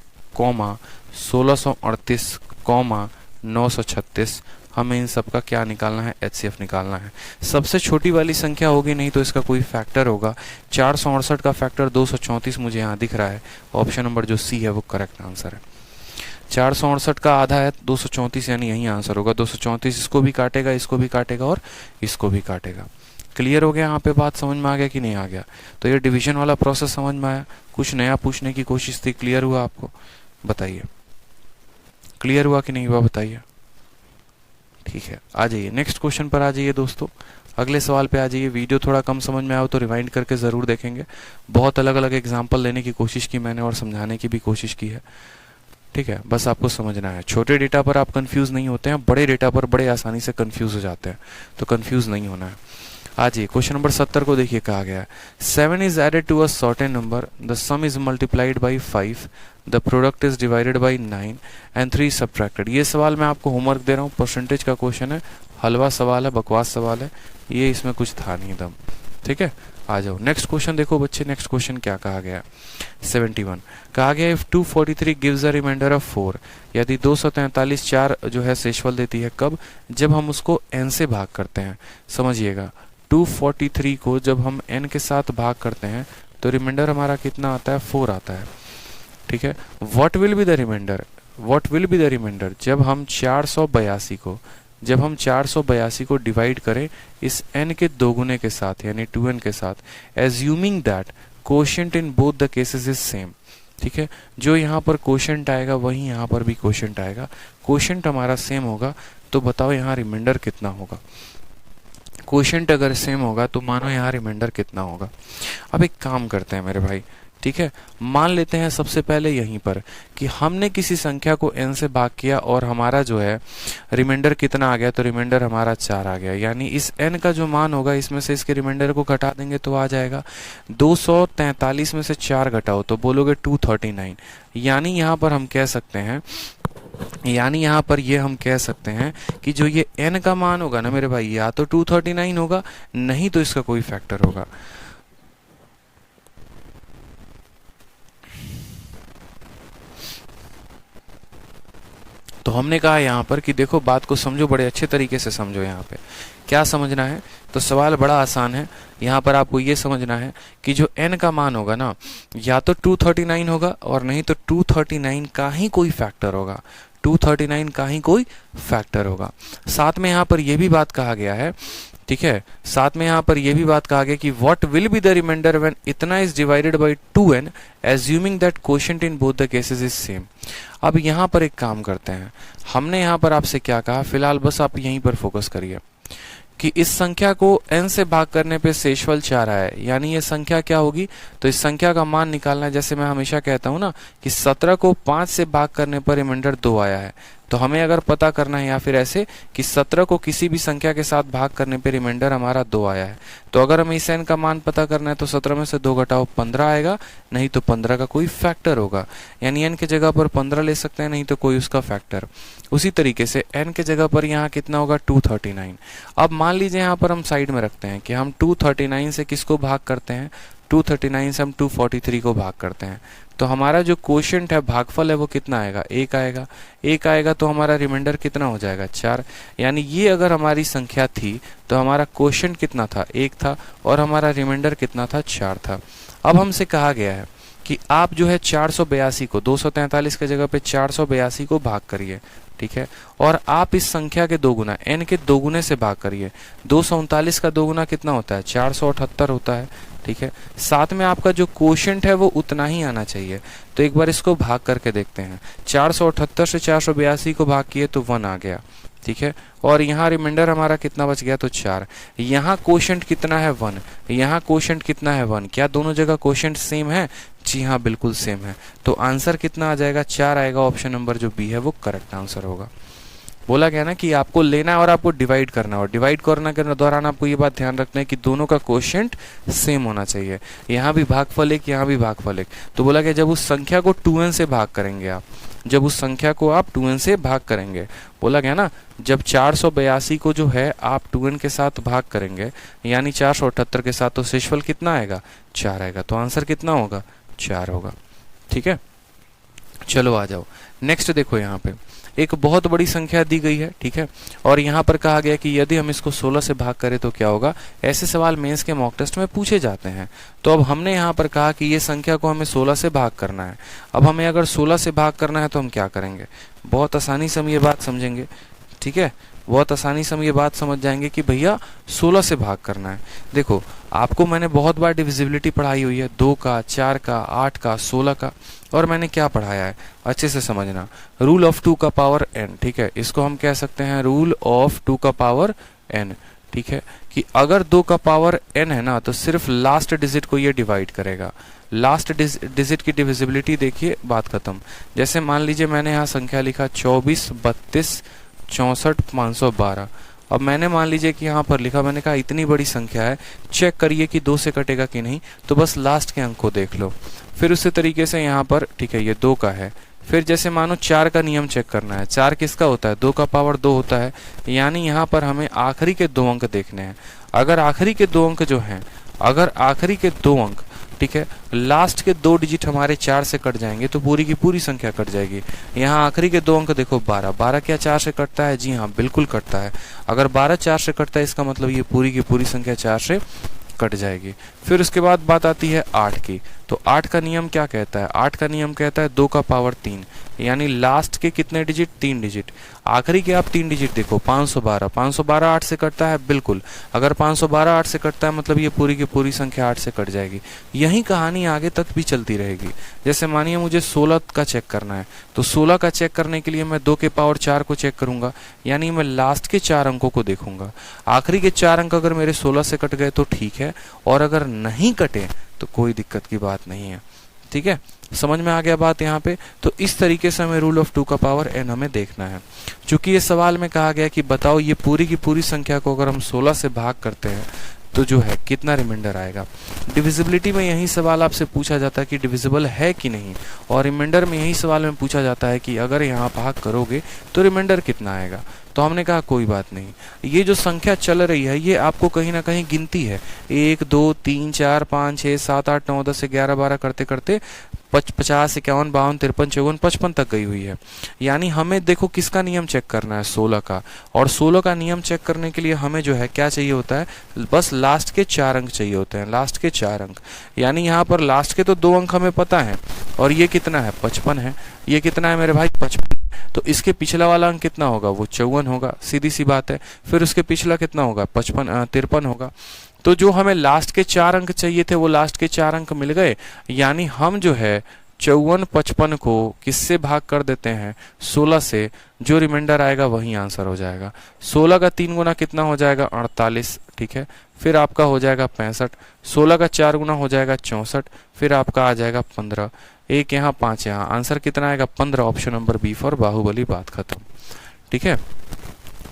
1638, 936, हमें इन सब का क्या निकालना है, HCF निकालना है। सबसे छोटी वाली संख्या होगी, नहीं तो इसका कोई फैक्टर होगा। 468 का फैक्टर 234 मुझे यहाँ दिख रहा है, ऑप्शन नंबर जो सी है वो करेक्ट आंसर है। 468 का आधा है 234, यानी यही आंसर होगा। 234 इसको भी काटेगा, इसको भी काटेगा और इसको भी काटेगा। क्लियर हो गया यहाँ पे, बात समझ में आ गया कि नहीं आ गया। तो ये डिवीजन वाला प्रोसेस समझ में आया, कुछ नया पूछने की कोशिश थी, क्लियर हुआ आपको, बताइए क्लियर हुआ कि नहीं हुआ, बताइए। ठीक है, आ जाइए नेक्स्ट क्वेश्चन पर आ जाइए दोस्तों, अगले सवाल पे आ जाइए। वीडियो थोड़ा कम समझ में आया हो तो रिवाइंड करके ज़रूर देखेंगे। बहुत अलग अलग एग्जाम्पल लेने की कोशिश की मैंने और समझाने की भी कोशिश की है। ठीक है, बस आपको समझना है, छोटे डेटा पर आप कंफ्यूज नहीं होते हैं, बड़े डेटा पर बड़े आसानी से कंफ्यूज हो जाते हैं, तो कंफ्यूज नहीं होना है। आज ये क्वेश्चन नंबर 70 को देखिए, कहा गया है 7 is added to a certain number, the sum is multiplied by 5, the product is divided by 9 and 3 subtracted. ये सवाल मैं आपको होमवर्क दे रहा हूँ, परसेंटेज का क्वेश्चन है, हलवा सवाल है, बकवास सवाल है, ये इसमें कुछ था नहीं दम। ठीक है, आ जाओ नेक्स्ट क्वेश्चन देखो बच्चे, नेक्स्ट क्वेश्चन क्या कहा गया 71 कहा गया if 243 gives a reminder of 4, यदि 243 4 जो है शेषफल देती है, कब, जब हम उसको n से भाग करते हैं। समझिएगा 243 को जब हम n के साथ भाग करते हैं तो रिमाइंडर हमारा कितना आता है, 4 आता है। ठीक है, what will be the reminder, what will be the reminder जब हम 482 को डिवाइड करें इस n के दोगुने के साथ, यानी 2n के साथ, assuming that quotient in both the cases is same. ठीक है, जो यहाँ पर कोशेंट आएगा वही यहाँ पर भी कोशेंट आएगा, कोशेंट हमारा सेम होगा, तो बताओ यहाँ रिमाइंडर कितना होगा। कोशेंट अगर सेम होगा तो मानो यहाँ रिमाइंडर कितना होगा। अब एक काम करते हैं मेरे भाई, ठीक है, मान लेते हैं सबसे पहले यहीं पर कि हमने किसी संख्या को n से भाग किया और हमारा जो है रिमाइंडर कितना आ गया, तो रिमाइंडर हमारा 4 आ गया। यानी इस n का जो मान होगा इसमें से इसके रिमाइंडर को घटा देंगे तो आ जाएगा 243 में से 4 घटाओ तो बोलोगे 239। यानी यहाँ पर हम कह सकते हैं, यानी यहाँ पर ये हम कह सकते हैं कि जो ये n का मान होगा ना मेरे भाई, या तो 239 होगा, नहीं तो इसका कोई फैक्टर होगा। तो हमने कहा यहाँ पर कि देखो बात को समझो, बड़े अच्छे तरीके से समझो। यहाँ पे क्या समझना है, तो सवाल बड़ा आसान है। यहाँ पर आपको ये समझना है कि जो n का मान होगा ना, या तो 239 होगा और नहीं तो 239 का ही कोई फैक्टर होगा, 239 का ही कोई फैक्टर होगा। साथ में यहाँ पर यह भी बात कहा गया है, ठीक है। साथ में यहाँ पर यह भी बात कहा गया कि what will be the reminder when इतना is divided by 2n assuming that quotient in both the cases is same. अब यहाँ पर एक काम करते हैं, हमने यहाँ पर आपसे क्या कहा, फिलहाल बस आप यहीं पर फोकस करिए कि इस संख्या को n से भाग करने पे शेषफल 4 आया है, यानी ये संख्या क्या होगी, तो इस संख्या का मान निकालना है। जैसे मैं हमेशा कहता हूं ना कि 17 को 5 से भाग करने पर रिमाइंडर 2 आया है, तो हमें अगर पता करना है, या फिर ऐसे कि 17 को किसी भी संख्या के साथ भाग करने पे रिमाइंडर हमारा 2 आया है, तो अगर हमें इस n का मान पता करना है तो 17 में से 2 घटाओ 15 आएगा, नहीं तो 15 का कोई फैक्टर होगा, यानी n के जगह पर 15 ले सकते हैं, नहीं तो कोई उसका फैक्टर। उसी तरीके से n के जगह पर यहाँ कितना होगा 239। अब मान लीजिए यहाँ पर हम साइड में रखते हैं कि हम 239 से किसको भाग करते हैं, 239 से हम 243 को भाग करते हैं, तो हमारा जो कोशेंट है, भागफल है, वो कितना आएगा, 1 आएगा। 1 आएगा तो हमारा रिमाइंडर कितना हो जाएगा 4। यानी ये अगर हमारी संख्या थी तो हमारा कोशेंट कितना था, 1 था, और हमारा रिमाइंडर कितना था, 4 था। अब हमसे कहा गया है कि आप जो है 482 को 243 के जगह पे 482 को भाग करिए, ठीक है, और आप इस संख्या के 2 गुना n के 2 गुने से भाग करिए। 239 का 2 गुना कितना होता है, 478 होता है, ठीक है। साथ में आपका जो कोशेंट है वो उतना ही आना चाहिए, तो एक बार इसको भाग करके देखते हैं। 478 से 482 को भाग किए तो 1 आ गया, ठीक है, और यहाँ रिमाइंडर हमारा कितना बच गया, तो 4। यहाँ कोशेंट कितना है, 1, यहाँ कोशेंट कितना है, 1। क्या दोनों जगह कोशेंट सेम है, जी हाँ बिल्कुल सेम है, तो आंसर कितना आ जाएगा, 4 आएगा। ऑप्शन नंबर जो बी है वो करेक्ट आंसर होगा। बोला गया ना कि आपको लेना है और आपको डिवाइड करना है, और डिवाइड करने के दौरान आपको ये बात ध्यान रखना है कि दोनों का कोशेंट सेम होना चाहिए, यहाँ भी भागफल 1, यहाँ भी भागफल 1। तो बोला गया जब उस संख्या को 2n से भाग करेंगे आप, जब उस संख्या को आप 2n से भाग करेंगे, बोला गया ना जब 482 को जो है आप 2n के साथ भाग करेंगे, यानी 478 के साथ, तो शेषफल कितना आएगा, 4 आएगा, तो आंसर कितना होगा, 4 होगा, ठीक है। चलो आ जाओ नेक्स्ट, देखो यहाँ पे एक बहुत बड़ी संख्या दी गई है, ठीक है, और यहाँ पर कहा गया कि यदि हम इसको 16 से भाग करें तो क्या होगा। ऐसे सवाल मेंस के मॉक टेस्ट में पूछे जाते हैं। तो अब हमने यहाँ पर कहा कि ये संख्या को हमें 16 से भाग करना है। अब हमें अगर 16 से भाग करना है तो हम क्या करेंगे, बहुत आसानी से हम ये बात समझेंगे, ठीक है, बहुत आसानी से हम ये बात समझ जाएंगे कि भैया 16 से भाग करना है। देखो आपको मैंने बहुत बार डिविजिबिलिटी पढ़ाई हुई है, 2 का, 4 का, 8 का, 16 का, और मैंने क्या पढ़ाया है अच्छे से समझना, रूल ऑफ 2 का पावर n, ठीक है, इसको हम कह सकते हैं रूल ऑफ 2 का पावर n, ठीक है, कि अगर 2 का पावर n है ना तो सिर्फ लास्ट डिजिट को ये डिवाइड करेगा। लास्ट डिजिट की डिविजिबिलिटी देखिए, बात खत्म। जैसे मान लीजिए मैंने यहाँ संख्या लिखा 24, 32, 64, 512। अब मैंने मान लीजिए कि यहाँ पर लिखा, मैंने कहा इतनी बड़ी संख्या है, चेक करिए कि 2 से कटेगा कि नहीं, तो बस लास्ट के अंक को देख लो। फिर उसी तरीके से यहाँ पर, ठीक है, ये 2 का है। फिर जैसे मानो 4 का नियम चेक करना है, 4 किसका होता है, 2 का पावर 2 होता है, यानी यहाँ पर हमें आखिरी के 2 अंक देखने हैं। अगर आखिरी के 2 अंक जो हैं, अगर आखिरी के 2 अंक, ठीक है, लास्ट के 2 डिजिट हमारे 4 से कट जाएंगे तो पूरी की पूरी संख्या कट जाएगी। यहाँ आखिरी के 2 अंक देखो 12, 12 क्या 4 से कटता है, जी हाँ बिल्कुल कटता है। अगर 12 4 से कटता है इसका मतलब ये पूरी की पूरी संख्या 4 से कट जाएगी। फिर उसके बाद बात आती है 8 की, तो 8 का नियम क्या कहता है, 8 का नियम कहता है 2 का पावर 3, यानी लास्ट के कितने डिजिट, 3 डिजिट। आखिरी के आप 3 डिजिट देखो, 512, 512 8 से कटता है, बिल्कुल। अगर 512 8 से कटता है मतलब ये पूरी की पूरी संख्या 8 से कट जाएगी। यही कहानी आगे तक भी चलती रहेगी। जैसे मानिए मुझे 16 का चेक करना है, तो 16 का चेक करने के लिए मैं 2 के पावर 4 को चेक करूंगा, यानी मैं लास्ट के 4 अंकों को देखूंगा। आखिरी के 4 अंक अगर मेरे 16 से कट गए तो ठीक है, और अगर नहीं कटे तो कोई दिक्कत की बात नहीं है, ठीक है। समझ में आ गया बात यहाँ पे। तो इस तरीके से हमें रूल ऑफ 2 का पावर n हमें देखना है। चूंकि ये सवाल में कहा गया कि बताओ ये पूरी की पूरी संख्या को अगर हम 16 से भाग करते हैं तो जो है कितना रिमाइंडर आएगा। डिविजिबिलिटी में यही सवाल आपसे पूछा जाता है कि डिविजिबल है कि नहीं, और रिमाइंडर में यही सवाल में पूछा जाता है कि अगर यहाँ भाग करोगे तो रिमाइंडर कितना आएगा। तो हमने कहा कोई बात नहीं, ये जो संख्या चल रही है ये आपको कहीं ना कहीं गिनती है, 1 2 3 4 5 6 7 8 9 10 11 12 करते करते 50 51 52 53 54 55 तक गई हुई है। यानी हमें देखो किसका नियम चेक करना है, 16 का, और 16 का नियम चेक करने के लिए हमें जो है क्या चाहिए होता है, बस लास्ट के 4 अंक चाहिए होते हैं, लास्ट के 4 अंक। यानी यहाँ पर लास्ट के तो 2 अंक हमें पता है, और ये कितना है 55 है, ये कितना है मेरे भाई 55। तो इसके पिछला वाला अंक कितना होगा, वो 54 होगा, सीधी सी बात है। फिर उसके पिछला कितना होगा, 53 होगा। तो जो हमें लास्ट के 4 अंक चाहिए थे वो लास्ट के 4 अंक मिल गए, यानी हम जो है 54 55 को किससे भाग कर देते हैं, 16 से, जो रिमाइंडर आएगा वही आंसर हो जाएगा। 16 का 3 गुना कितना हो जाएगा, 48, ठीक है। फिर आपका हो जाएगा 65, 16 का 4 गुना हो जाएगा 64, फिर आपका आ जाएगा 15, एक यहाँ 5 यहाँ, आंसर कितना आएगा 15। Option number B for Baahubali, बात खत्म, ठीक है।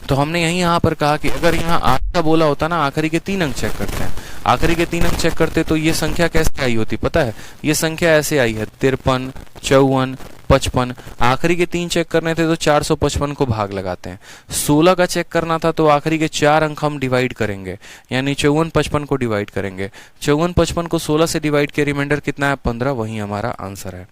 तो हमने यहाँ पर कहा कि अगर यहाँ 8 का बोला होता ना, आखिरी के 3 अंक चेक करते हैं, आखिरी के 3 अंक चेक करते तो ये संख्या कैसे आई होती पता है, ये संख्या ऐसे आई है 53, 54, 55। आखिरी के 3 चेक करने थे तो 455 को भाग लगाते हैं। 16 का चेक करना था तो आखिरी के 4 अंक हम डिवाइड करेंगे, यानी 54 55 को डिवाइड करेंगे। 54 55 को 16 से डिवाइड के रिमाइंडर कितना है 15, वही हमारा आंसर है,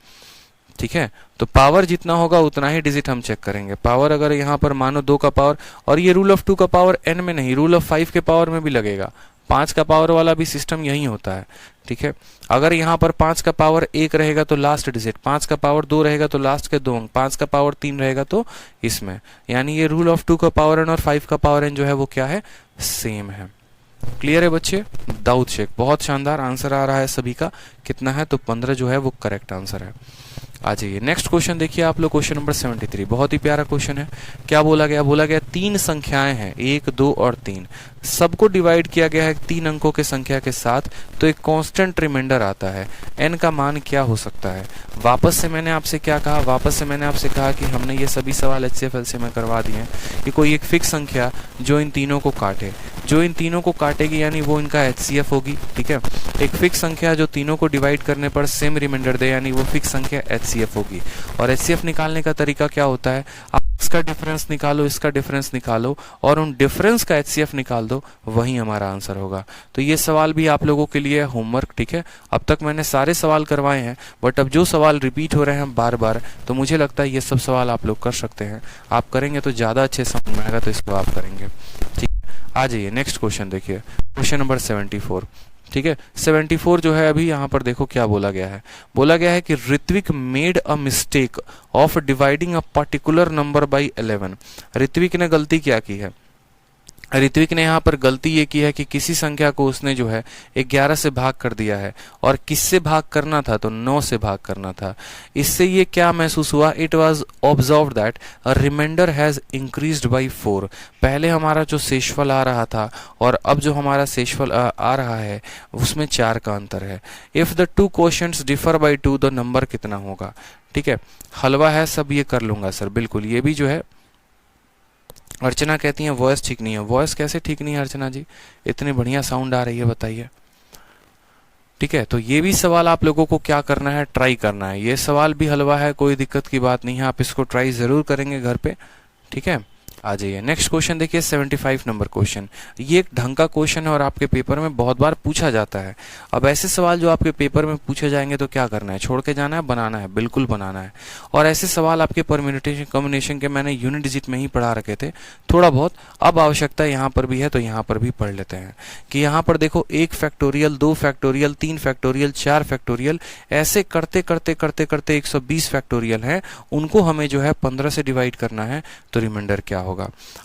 ठीक है। तो पावर जितना होगा उतना ही डिजिट हम चेक करेंगे। पावर अगर यहाँ पर मानो 2 का पावर, और ये रूल ऑफ 2 का पावर n में नहीं, रूल ऑफ 5 के पावर में भी लगेगा। 5 का पावर वाला भी सिस्टम यही होता है, ठीक है। अगर यहाँ पर 5 का पावर 1 रहेगा तो लास्ट डिजिट, 5 का पावर 2 रहेगा तो लास्ट के 2 अंक, 5 का पावर 3 रहेगा तो इसमें, यानी ये रूल ऑफ 2 का पावर n और 5 का पावर n जो है वो क्या है, सेम है। क्लियर है बच्चे, दाऊद शेख, बहुत शानदार आंसर आ रहा है सभी का। कितना है, तो 15 जो है वो करेक्ट आंसर है। आ जाइए नेक्स्ट क्वेश्चन देखिए आप लोग, क्वेश्चन नंबर 73, बहुत ही प्यारा क्वेश्चन है। क्या बोला गया, बोला गया 3 संख्याएं हैं 1 2 और 3, सबको डिवाइड किया गया है 3 अंकों के संख्या के साथ, तो एक कांस्टेंट रिमाइंडर आता है, n का मान क्या हो सकता है। वापस से मैंने आपसे क्या कहा, वापस से मैंने आपसे कहा कि हमने ये सभी सवाल HCF से में करवा दिए हैं कि कोई एक फिक्स संख्या जो इन तीनों को काटे, जो इन तीनों को काटेगी यानी वो इनका HCF होगी, ठीक है। एक फिक्स संख्या जो तीनों को डिवाइड करने पर सेम रिमाइंडर दे, यानी वो फिक्स संख्या HCF होगी। और HCF निकालने का तरीका क्या होता है, आप इसका डिफरेंस निकालो, इसका डिफरेंस निकालो और उन डिफरेंस का HCF निकाल दो, वही हमारा आंसर होगा। तो ये सवाल भी आप लोगों के लिए होमवर्क, ठीक है। अब तक मैंने सारे सवाल करवाए हैं, बट अब जो सवाल रिपीट हो रहे हैं बार बार, तो मुझे लगता है ये सब सवाल आप लोग कर सकते हैं। आप करेंगे तो ज्यादा अच्छे समझ में आएगा, तो इसको आप करेंगे, ठीक। आ जाइए नेक्स्ट क्वेश्चन देखिए, क्वेश्चन नंबर 74, ठीक है। 74 जो है अभी यहाँ पर देखो क्या बोला गया है, बोला गया है कि Ritwik made a mistake of dividing a particular number by 11। Ritwik ने गलती क्या की है, ऋत्विक ने यहाँ पर गलती ये की है कि किसी संख्या को उसने जो है 11 से भाग कर दिया है, और किससे भाग करना था, तो 9 से भाग करना था। इससे ये क्या महसूस हुआ, it was observe that a reminder has increased by 4। पहले हमारा जो शेषफल आ रहा था और अब जो हमारा शेषफल आ रहा है उसमें 4 का अंतर है। If the 2 questions differ by 2, the number कितना होगा, ठीक है। हलवा है सब, ये कर लूंगा सर, बिल्कुल। ये भी जो है अर्चना कहती है वॉइस ठीक नहीं है, वॉइस कैसे ठीक नहीं है अर्चना जी, इतनी बढ़िया साउंड आ रही है, बताइए, ठीक है। तो ये भी सवाल आप लोगों को क्या करना है, ट्राई करना है। ये सवाल भी हलवा है, कोई दिक्कत की बात नहीं है, आप इसको ट्राई जरूर करेंगे घर पे, ठीक है। आ जाइए नेक्स्ट क्वेश्चन देखिए, 75 नंबर क्वेश्चन। ये एक ढंग का क्वेश्चन है और आपके पेपर में बहुत बार पूछा जाता है। अब ऐसे सवाल जो आपके पेपर में पूछे जाएंगे तो क्या करना है, छोड़ के जाना है, बनाना है, बिल्कुल बनाना है। और ऐसे सवाल आपके परम्यूटेशन कॉम्बिनेशन के मैंने यूनिट डिजिट में ही पढ़ा रखे थे थोड़ा बहुत, अब आवश्यकता यहाँ पर भी है तो यहाँ पर भी पढ़ लेते हैं कि यहाँ पर देखो 1 फैक्टोरियल, 2 फैक्टोरियल, 3 फैक्टोरियल, 4 फैक्टोरियल, ऐसे करते करते करते करते 120 फैक्टोरियल हैं, उनको हमें जो है 15 से डिवाइड करना है, तो रिमाइंडर क्या होगा।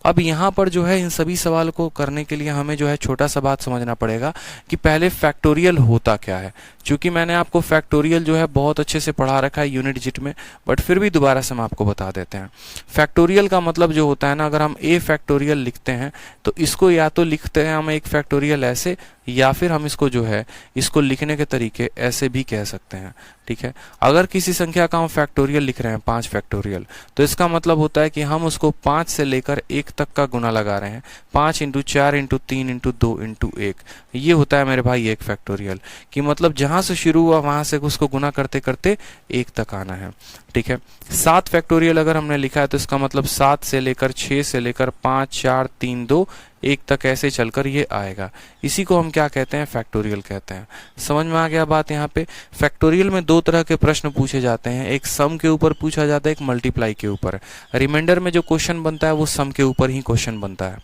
अब यहाँ पर जो है इन सभी सवाल को करने के लिए हमें जो है छोटा सा बात समझना पड़ेगा कि पहले फैक्टोरियल होता क्या है। क्योंकि मैंने आपको फैक्टोरियल जो है बहुत अच्छे से पढ़ा रखा है यूनिट डिजिट में, बट फिर भी दोबारा से हम आपको बता देते हैं। फैक्टोरियल का मतलब जो होता है ना, अगर हम a फैक्टोरियल लिखते हैं तो इसको या तो लिखते हैं हम 1 फैक्टोरियल ऐसे, या फिर हम इसको जो है इसको लिखने के तरीके ऐसे भी कह सकते हैं, ठीक है। अगर किसी संख्या का हम फैक्टोरियल लिख रहे हैं 5 फैक्टोरियल, तो इसका मतलब होता है कि हम उसको 5 से लेकर 1 तक का गुना लगा रहे हैं, 5 × 4 × 3 × 2 × 1। ये होता है मेरे भाई 1 फैक्टोरियल, कि मतलब जहां से शुरू हुआ वहां से उसको गुना करते करते 1 तक आना है, ठीक है। 7 फैक्टोरियल अगर हमने लिखा है तो इसका मतलब 7 से लेकर 6 से लेकर 5 4 3 2 1 तक ऐसे चलकर ये आएगा। इसी को हम क्या कहते हैं, फैक्टोरियल कहते हैं। समझ में आ गया बात। यहाँ पे फैक्टोरियल में 2 तरह के प्रश्न पूछे जाते हैं, एक सम के ऊपर पूछा जाता है, एक मल्टीप्लाई के ऊपर। रिमाइंडर में जो क्वेश्चन बनता है वो सम के ऊपर ही क्वेश्चन बनता है।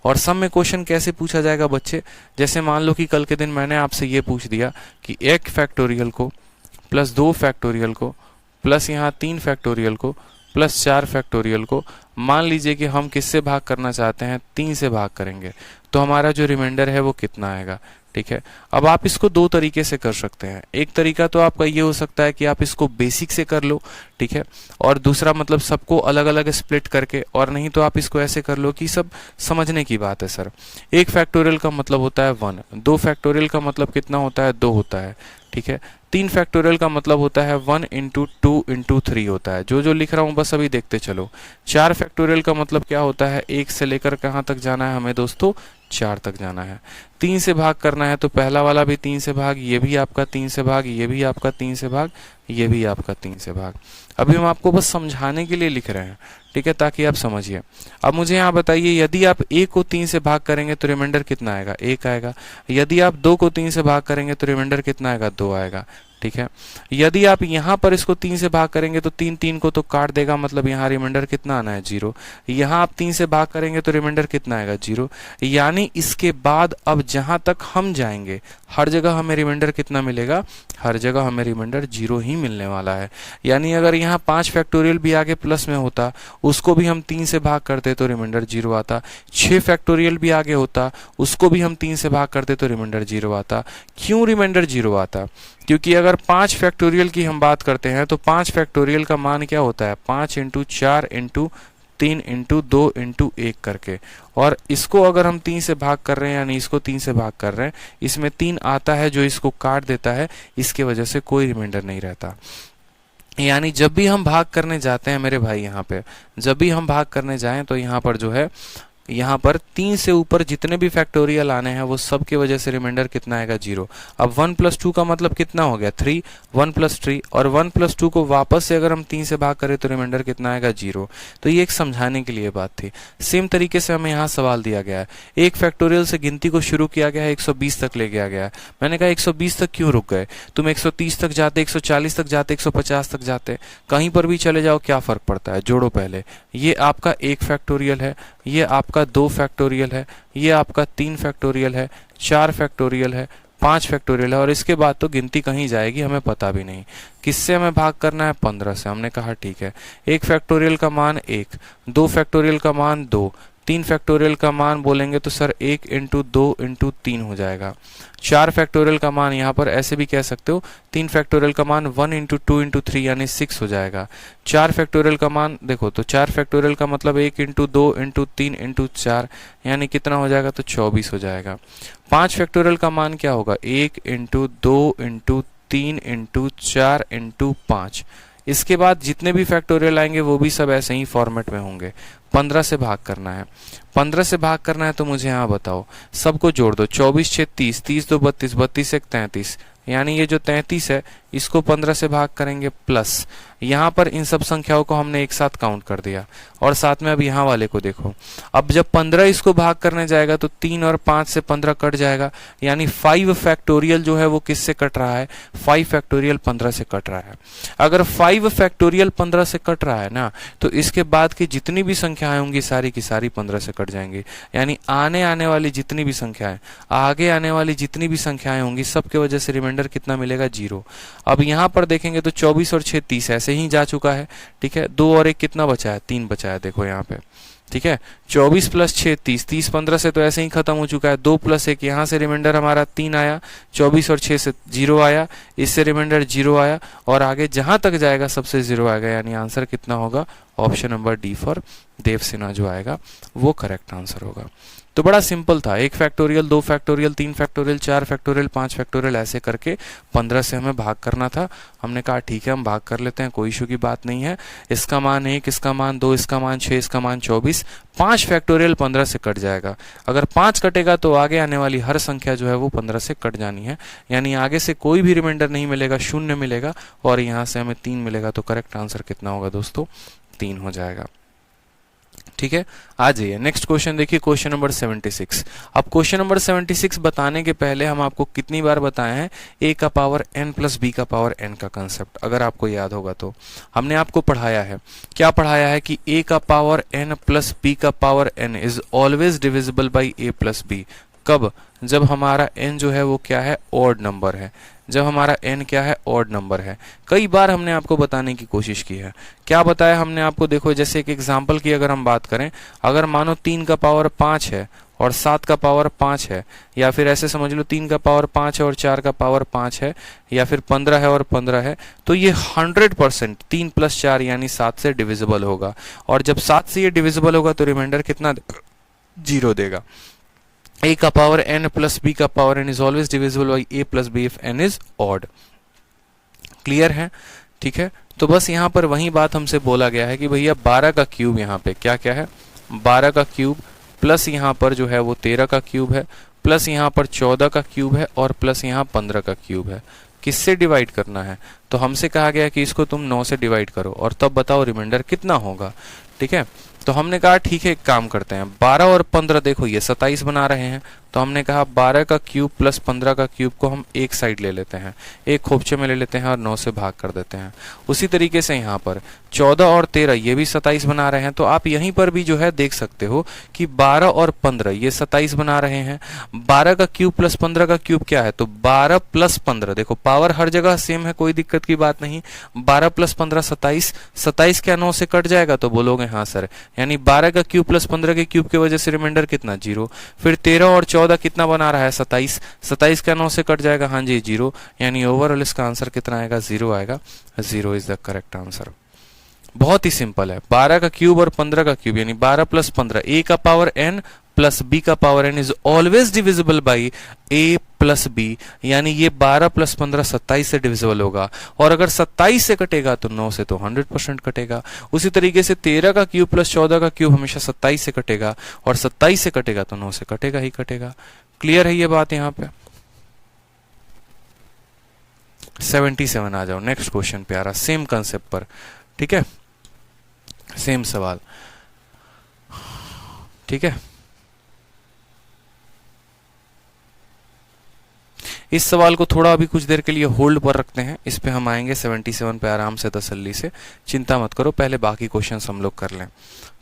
और सम में क्वेश्चन कैसे पूछा जाएगा बच्चे, जैसे मान लो कि कल के दिन मैंने आपसे ये पूछ दिया कि 1 फैक्टोरियल को प्लस 2 फैक्टोरियल को प्लस यहाँ 3 फैक्टोरियल को प्लस 4 फैक्टोरियल को मान लीजिए कि हम किससे भाग करना चाहते हैं, 3 से भाग करेंगे, तो हमारा जो रिमाइंडर है वो कितना आएगा। ठीक है, अब आप इसको दो तरीके से कर सकते हैं। एक तरीका तो आपका ये हो सकता है कि आप इसको बेसिक से कर लो, ठीक है, और दूसरा मतलब सबको अलग अलग स्प्लिट करके, और नहीं तो आप इसको ऐसे कर लो कि सब समझने की बात है सर। 1 फैक्टोरियल का मतलब होता है 1, 2 फैक्टोरियल का मतलब कितना होता है, 2 होता है। ठीक है, 3 फैक्टोरियल का मतलब होता है 1 इंटू 2 इंटू 3 होता है। जो जो लिख रहा हूँ बस अभी देखते चलो। 4 फैक्टोरियल का मतलब क्या होता है, 1 से लेकर कहाँ तक जाना है हमें दोस्तों, 4 तक जाना है। 3 से भाग करना है तो पहला वाला भी 3 से भाग, ये भी आपका 3 से भाग, ये भी आपका 3 से भाग, ये भी आपका 3 से भाग। अभी हम आपको बस समझाने के लिए लिख रहे हैं, ठीक है, ताकि आप समझिए। अब मुझे यहाँ बताइए, यदि आप 1 को 3 से भाग करेंगे तो रिमाइंडर कितना आएगा, 1 आएगा। यदि आप 2 को 3 से भाग करेंगे तो रिमाइंडर कितना आएगा, 2 आएगा। ठीक है, यदि आप यहाँ पर इसको 3 से भाग करेंगे तो 3 को तो काट देगा, मतलब यहाँ रिमाइंडर कितना आना है, 0। यहाँ आप 3 से भाग करेंगे तो रिमाइंडर कितना आएगा, 0। यानी इसके बाद अब जहां तक हम जाएंगे हर जगह हमें रिमाइंडर कितना मिलेगा, हर जगह हमें रिमाइंडर 0 ही मिलने वाला है। यानी अगर यहाँ 5 फैक्टोरियल भी आगे प्लस में होता, उसको भी हम 3 से भाग करते तो रिमाइंडर 0 आता। 6 फैक्टोरियल भी आगे होता, उसको भी हम 3 से भाग करते तो रिमाइंडर 0 आता। क्यों रिमाइंडर 0 आता, क्योंकि अगर 5 फैक्टोरियल की हम बात करते हैं तो 5 फैक्टोरियल का मान क्या होता है, 5 इंटू 4 इंटू 3 इंटू 2 इंटू 1 करके, और इसको अगर हम 3 से भाग कर रहे हैं यानी इसको 3 से भाग कर रहे हैं, इसमें 3 आता है जो इसको काट देता है, इसके वजह से कोई रिमाइंडर नहीं रहता। यानी जब भी हम भाग करने जाते हैं मेरे भाई, यहाँ पे जब भी हम भाग करने जाएं तो यहाँ पर जो है, यहाँ पर 3 से ऊपर जितने भी फैक्टोरियल आने हैं वो सब की वजह से रिमाइंडर कितना आएगा, 0। अब 1 + 2 का मतलब कितना हो गया, 3, 1 + 3, और 1 + 2 को वापस से अगर हम 3 से भाग करें तो रिमाइंडर कितना आएगा, 0। तो ये एक समझाने के लिए बात थी। सेम तरीके से हमें यहाँ सवाल दिया गया है, 1 फैक्टोरियल से गिनती को शुरू किया गया है, 120 तक ले गया गया है। मैंने कहा 120 तक क्यों रुक गए, तुम 130 तक जाते, 140 तक जाते, 150 तक जाते, कहीं पर भी चले जाओ, क्या फर्क पड़ता है, जोड़ो पहले। ये आपका 1 फैक्टोरियल है, ये आपका 2 फैक्टोरियल है, ये आपका 3 फैक्टोरियल है, 4 फैक्टोरियल है, 5 फैक्टोरियल है, और इसके बाद तो गिनती कहीं जाएगी हमें पता भी नहीं। किससे हमें भाग करना है, 15 से। हमने कहा ठीक है, 1 फैक्टोरियल का मान 1, 2 फैक्टोरियल का मान 2, 3 फैक्टोरियल का मान बोलेंगे तो सर 1 इंटू 2 इंटू 3 हो जाएगा। 4 फैक्टोरियल का मान यहाँ पर ऐसे भी कह सकते हो, 3 फैक्टोरियल का मान 1 इंटू 2 इंटू 3 यानी 6 हो जाएगा। 4 फैक्टोरियल का मान देखो तो 4 फैक्टोरियल का मतलब 1 इंटू 2 इंटू 3 इंटू 4 यानी कितना हो जाएगा, तो 24 हो जाएगा। 5 फैक्टोरियल का मान क्या होगा, 1 इंटू 2 इंटू 3 इंटू 4 इंटू 5। इसके बाद जितने भी फैक्टोरियल आएंगे वो भी सब ऐसे ही फॉर्मेट में होंगे। 15 से भाग करना है, 15 से भाग करना है तो मुझे यहाँ बताओ, सबको जोड़ दो, 24 6 30, 30 2 32, 32 1 33, यानी ये जो 33 है इसको 15 से भाग करेंगे, प्लस यहाँ पर इन सब संख्याओं को हमने एक साथ काउंट कर दिया, और साथ में अब यहाँ वाले को देखो। अब जब 15 इसको भाग करने जाएगा तो 3 और 5 से 15 कट जाएगा, यानी 5 फैक्टोरियल जो है वो किससे कट रहा है, 5 फैक्टोरियल 15 से कट रहा है। अगर 5 फैक्टोरियल 15 से कट रहा है ना, तो इसके बाद की जितनी भी संख्याएं होंगी सारी की सारी 15 से कट जाएंगी। यानी आने वाली जितनी भी संख्याएं, आगे आने वाली जितनी भी संख्याएं होंगी, सबके वजह से रिमाइंडर कितना मिलेगा, 0। अब यहाँ पर देखेंगे तो 24 और 6 30 ऐसे ही जा चुका है, ठीक है। 2 और 1 कितना बचा है, 3 बचा है, देखो यहाँ पे, ठीक है। 24 + 6 30, 30 15 से तो ऐसे ही खत्म हो चुका है। 2 + 1 यहाँ से रिमाइंडर हमारा 3 आया, 24 और 6 से 0 आया, इससे रिमाइंडर 0 आया, और आगे जहां तक जाएगा सबसे 0 आएगा। यानी आंसर कितना होगा, ऑप्शन नंबर डी फॉर देव सिन्हा जो आएगा वो करेक्ट आंसर होगा। तो बड़ा सिंपल था, 1 factorial, 2 factorial, 3 factorial, 4 factorial, 5 factorial, ऐसे करके 15 से हमें भाग करना था। हमने कहा ठीक है हम भाग कर लेते हैं, कोई इशू की बात नहीं है। इसका मान 1, इसका मान 2, इसका मान 6, इसका मान 24, 5 फैक्टोरियल 15 से कट जाएगा। अगर 5 कटेगा तो आगे आने वाली हर संख्या जो है वो 15 से कट जानी है, यानी आगे से कोई भी रिमाइंडर नहीं मिलेगा, 0 मिलेगा, और यहाँ से हमें 3 मिलेगा। तो करेक्ट आंसर कितना होगा दोस्तों, 3 हो जाएगा। ठीक है, आ जाइए नेक्स्ट क्वेश्चन देखिए, क्वेश्चन नंबर 76। अब क्वेश्चन नंबर 76 बताने के पहले हम आपको कितनी बार बताए हैं a का पावर n प्लस b का पावर n का कंसेप्ट, अगर आपको याद होगा तो हमने आपको पढ़ाया है, क्या पढ़ाया है कि a का पावर n प्लस b का power n is always divisible by a plus b। कब? जब हमारा n जो है वो क्या है, ऑड नंबर है। जब हमारा n क्या है, ऑड नंबर है। कई बार हमने आपको बताने की कोशिश की है। क्या बताया हमने आपको? देखो जैसे एक एग्जांपल की अगर हम बात करें, अगर मानो 3 का पावर 5 है और 7 का पावर 5 है, या फिर ऐसे समझ लो 3 का पावर 5 है और 4 का पावर 5 है, या फिर 15 है और 15 है, तो ये 100% 3 + 4 यानी 7 से डिविजिबल होगा। और जब 7 से ये डिविजिबल होगा तो रिमाइंडर कितना? 0 देगा। a का पावर n प्लस b का power n is always divisible by a plus b if n is odd. Clear है? ठीक है, तो बस यहाँ पर वही बात हमसे बोला गया है कि भैया 12 का क्यूब यहाँ पे क्या क्या है, 12 का क्यूब प्लस यहाँ पर जो है वो 13 का क्यूब है, प्लस यहाँ पर 14 का क्यूब है, और प्लस यहाँ 15 का क्यूब है। किससे डिवाइड करना है? तो हमसे कहा गया कि इसको तुम 9 से डिवाइड करो और तब बताओ रिमाइंडर कितना होगा। ठीक है, तो हमने कहा ठीक है, एक काम करते हैं, 12 और 15 देखो ये 27 बना रहे हैं, तो हमने कहा 12 का क्यूब प्लस 15 का क्यूब को हम एक साइड ले लेते हैं, एक खोपचे में ले लेते हैं और 9 से भाग कर देते हैं। उसी तरीके से यहाँ पर 14 और 13 ये भी 27 बना रहे हैं, तो आप यहीं पर भी जो है देख सकते हो कि 12 और 15 ये 27 बना रहे हैं। 12 का क्यूब प्लस 15 का क्यूब क्या है? तो 12 प्लस 15, देखो पावर हर जगह सेम है, कोई दिक्कत की बात नहीं। 12 प्लस 15 27, 27 क्या 9 से कट जाएगा? तो बोलोगे हाँ सर, यानी 12 का क्यूब प्लस 15 के क्यूब की वजह से रिमाइंडर कितना? 0। फिर 13 और 14 कितना बना रहा है? 27, 27 क्या 9 से कट जाएगा? हाँ जी 0, यानी ओवरऑल इसका आंसर कितना आएगा? 0 आएगा। 0 इज द करेक्ट आंसर। बहुत ही सिंपल है, 12 का क्यूब और 15 का क्यूब यानी 12 प्लस 15, a का पावर n प्लस b का power n is always divisible by a plus b, यानी ये 12 प्लस 15 27 से डिविजिबल होगा, और अगर 27 से कटेगा तो 9 से तो 100% कटेगा। उसी तरीके से 13 का क्यूब प्लस 14 का क्यूब हमेशा 27 से कटेगा, और 27 से कटेगा तो 9 से कटेगा ही कटेगा। क्लियर है ये बात यहाँ पे? 77 आ जाओ, नेक्स्ट क्वेश्चन प्यारा, सेम कंसेप्ट पर। ठीक है, सेम सवाल। ठीक है, इस सवाल को थोड़ा अभी कुछ देर के लिए होल्ड पर रखते हैं, इस पे हम आएंगे 77 पे आराम से तसल्ली से, चिंता मत करो, पहले बाकी क्वेश्चंस हम लोग कर लें।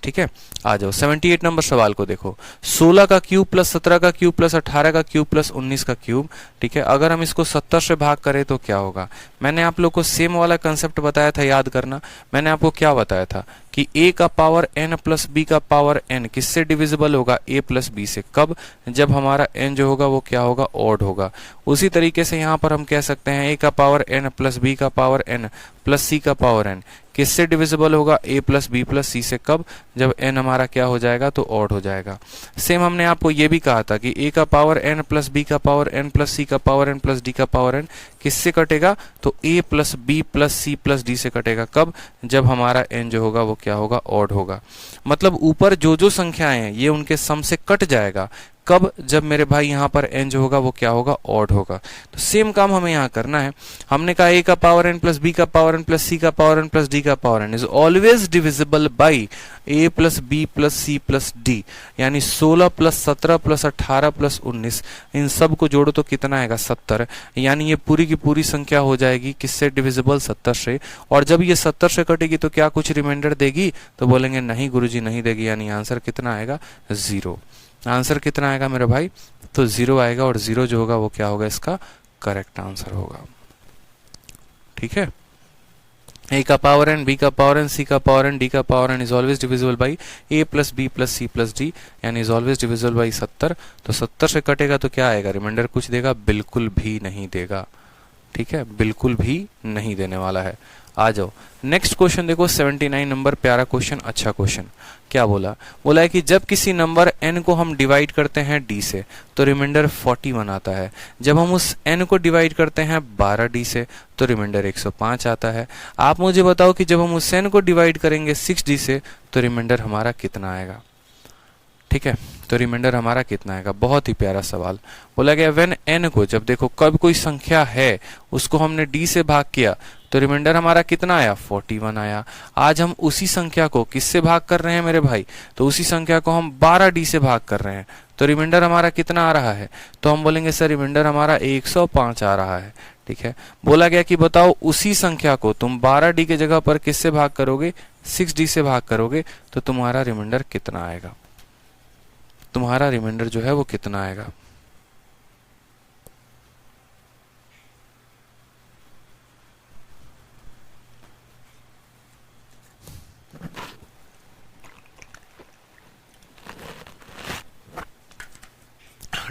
ठीक है, आ जाओ 78 नंबर सवाल को देखो। 16 का क्यूब प्लस 17 का क्यूब प्लस 18 का क्यूब प्लस 19 का क्यूब। ठीक है, अगर हम इसको 70 से भाग करें तो क्या होगा? मैंने आप लोग को सेम वाला कंसेप्ट बताया था, याद करना। मैंने आपको क्या बताया था कि a का पावर n प्लस b का पावर n किससे डिविजिबल होगा? a प्लस b से। कब? जब हमारा n जो होगा वो क्या होगा? ऑड होगा। उसी तरीके से यहाँ पर हम कह सकते हैं a का पावर n प्लस b का पावर n प्लस c का पावर n किससे डिविजिबल होगा? a plus b plus c से। कब? जब n हमारा क्या हो जाएगा? तो ऑड हो जाएगा। सेम हमने आपको ये भी कहा था कि a का पावर n प्लस b का पावर n प्लस c का पावर n प्लस d का पावर n किससे कटेगा? तो a plus b plus c plus d से कटेगा। कब? जब हमारा n जो होगा वो क्या होगा? ऑड होगा। मतलब ऊपर जो जो संख्याएं हैं ये उनके सम से कट जाएगा। कब? जब मेरे भाई यहाँ पर n जो होगा वो क्या होगा? ऑड होगा। तो सेम काम हमें यहाँ करना है। हमने कहा a का पावर n प्लस b का पावर n प्लस c का पावर n प्लस d का power n is always divisible by a plus b plus c plus d, यानी 16 प्लस 17 प्लस 18 प्लस 19, इन सब को जोड़ो तो कितना आएगा? 70, यानी ये पूरी की पूरी संख्या हो जाएगी किससे डिविजिबल? 70 से। और जब ये 70 से कटेगी तो क्या कुछ रिमाइंडर देगी? तो बोलेंगे नहीं गुरुजी नहीं देगी, यानी आंसर कितना आएगा? 0। आंसर कितना आएगा मेरे भाई? तो 0 आएगा, और 0 जो होगा वो क्या होगा? इसका करेक्ट आंसर होगा। ठीक है, a का पावर n, b का पावर n, c का पावर n, d का power n is always divisible by a plus b plus c plus d, यानी इज ऑलवेज डिविजिबल बाई 70। तो 70 से कटेगा तो क्या आएगा? रिमाइंडर कुछ देगा? बिल्कुल भी नहीं देगा। ठीक है, बिल्कुल भी नहीं देने वाला है। आ जाओ नेक्स्ट क्वेश्चन देखो, 79 नंबर, प्यारा क्वेश्चन, अच्छा क्वेश्चन। क्या बोला? बोला है कि जब किसी नंबर n को हम डिवाइड करते हैं d से तो रिमाइंडर 41 आता है। जब हम उस n को डिवाइड करते हैं 12d से तो रिमाइंडर 105 आता है। आप मुझे बताओ कि जब हम उस n को डिवाइड करेंगे 6d से तो रिमाइंडर हमारा कितना आएगा? ठीक है, तो रिमाइंडर हमारा कितना आएगा? बहुत ही प्यारा सवाल। बोला गया व्हेन n को, जब देखो कब कोई संख्या है उसको हमने d से भाग किया तो रिमाइंडर हमारा कितना आया? 41 आया। आज हम उसी संख्या को किससे भाग कर रहे हैं मेरे भाई? तो उसी संख्या को हम 12d से भाग कर रहे हैं, तो रिमाइंडर हमारा कितना आ रहा है? तो हम बोलेंगे सर रिमाइंडर हमारा 105 आ रहा है। ठीक है, बोला गया कि बताओ उसी संख्या को तुम 12d के जगह पर किससे भाग करोगे? 6d से भाग करोगे, तो तुम्हारा रिमाइंडर कितना आएगा? तुम्हारा रिमाइंडर जो है वो कितना आएगा?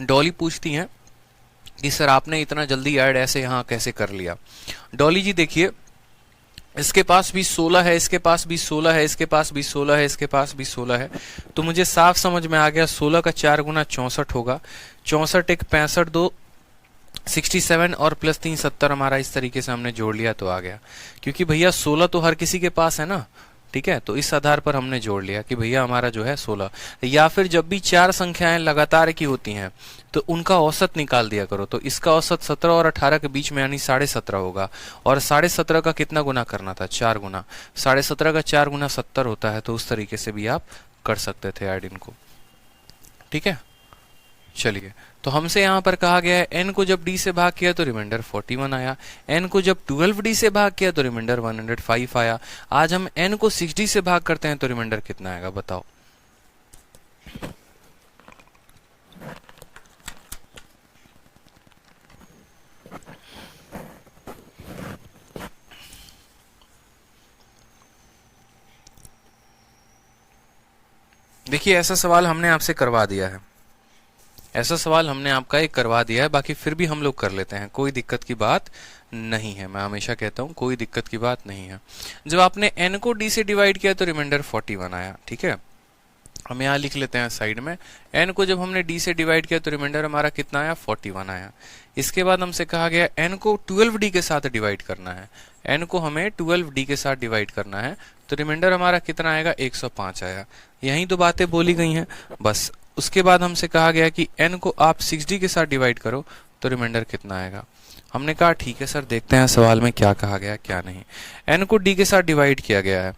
डॉली पूछती हैं कि सर आपने इतना जल्दी ऐड ऐसे यहाँ कैसे कर लिया। डॉली जी देखिए, इसके पास भी 16 है, इसके पास भी 16 है, इसके पास भी 16 है, इसके पास भी 16 है, तो मुझे साफ समझ में आ गया 16 का 4 गुना 64 होगा। 64 एक 65, 2 67 और प्लस 3 70, हमारा इस तरीके से हमने जोड़ लिया तो आ गया। क्योंकि भैया 16 तो हर किसी के पास है ना, ठीक है, तो इस आधार पर हमने जोड़ लिया कि भैया हमारा जो है 16। या फिर जब भी चार संख्याएं लगातार की होती हैं तो उनका औसत निकाल दिया करो, तो इसका औसत 17 और 18 के बीच में यानी 17.5 होगा, और 17.5 का कितना गुना करना था, 4 गुना। 17.5 का 4 गुना 70 होता है, तो उस तरीके से भी आप कर सकते थे ऐड इनको, ठीक है। चलिए, तो हमसे यहां पर कहा गया है n को जब d से भाग किया तो रिमाइंडर 41 आया, n को जब 12d से भाग किया तो रिमाइंडर 105 आया। आज हम n को 6d से भाग करते हैं तो रिमाइंडर कितना आएगा बताओ। देखिए, ऐसा सवाल हमने आपसे करवा दिया है, ऐसा सवाल हमने आपका एक करवा दिया है, बाकी फिर भी हम लोग कर लेते हैं, कोई दिक्कत की बात नहीं है। मैं हमेशा कहता हूं कोई दिक्कत की बात नहीं है। जब आपने n को d से डिवाइड किया तो रिमाइंडर 41 आया, ठीक है। हम यहाँ लिख लेते हैं साइड में, n को जब हमने d से डिवाइड किया तो रिमाइंडर हमारा कितना आया, 41 आया। इसके बाद हमसे कहा गया n को 12d के साथ डिवाइड करना है, n को हमें 12d के साथ डिवाइड करना है, तो रिमाइंडर हमारा कितना आएगा, 105 आया। यही तो बातें बोली गई हैं बस। उसके बाद हमसे कहा गया कि n को आप 6d के साथ डिवाइड करो तो रिमाइंडर कितना आएगा। हमने कहा ठीक है सर, देखते हैं सवाल में क्या कहा गया क्या नहीं। n को d के साथ डिवाइड किया गया है,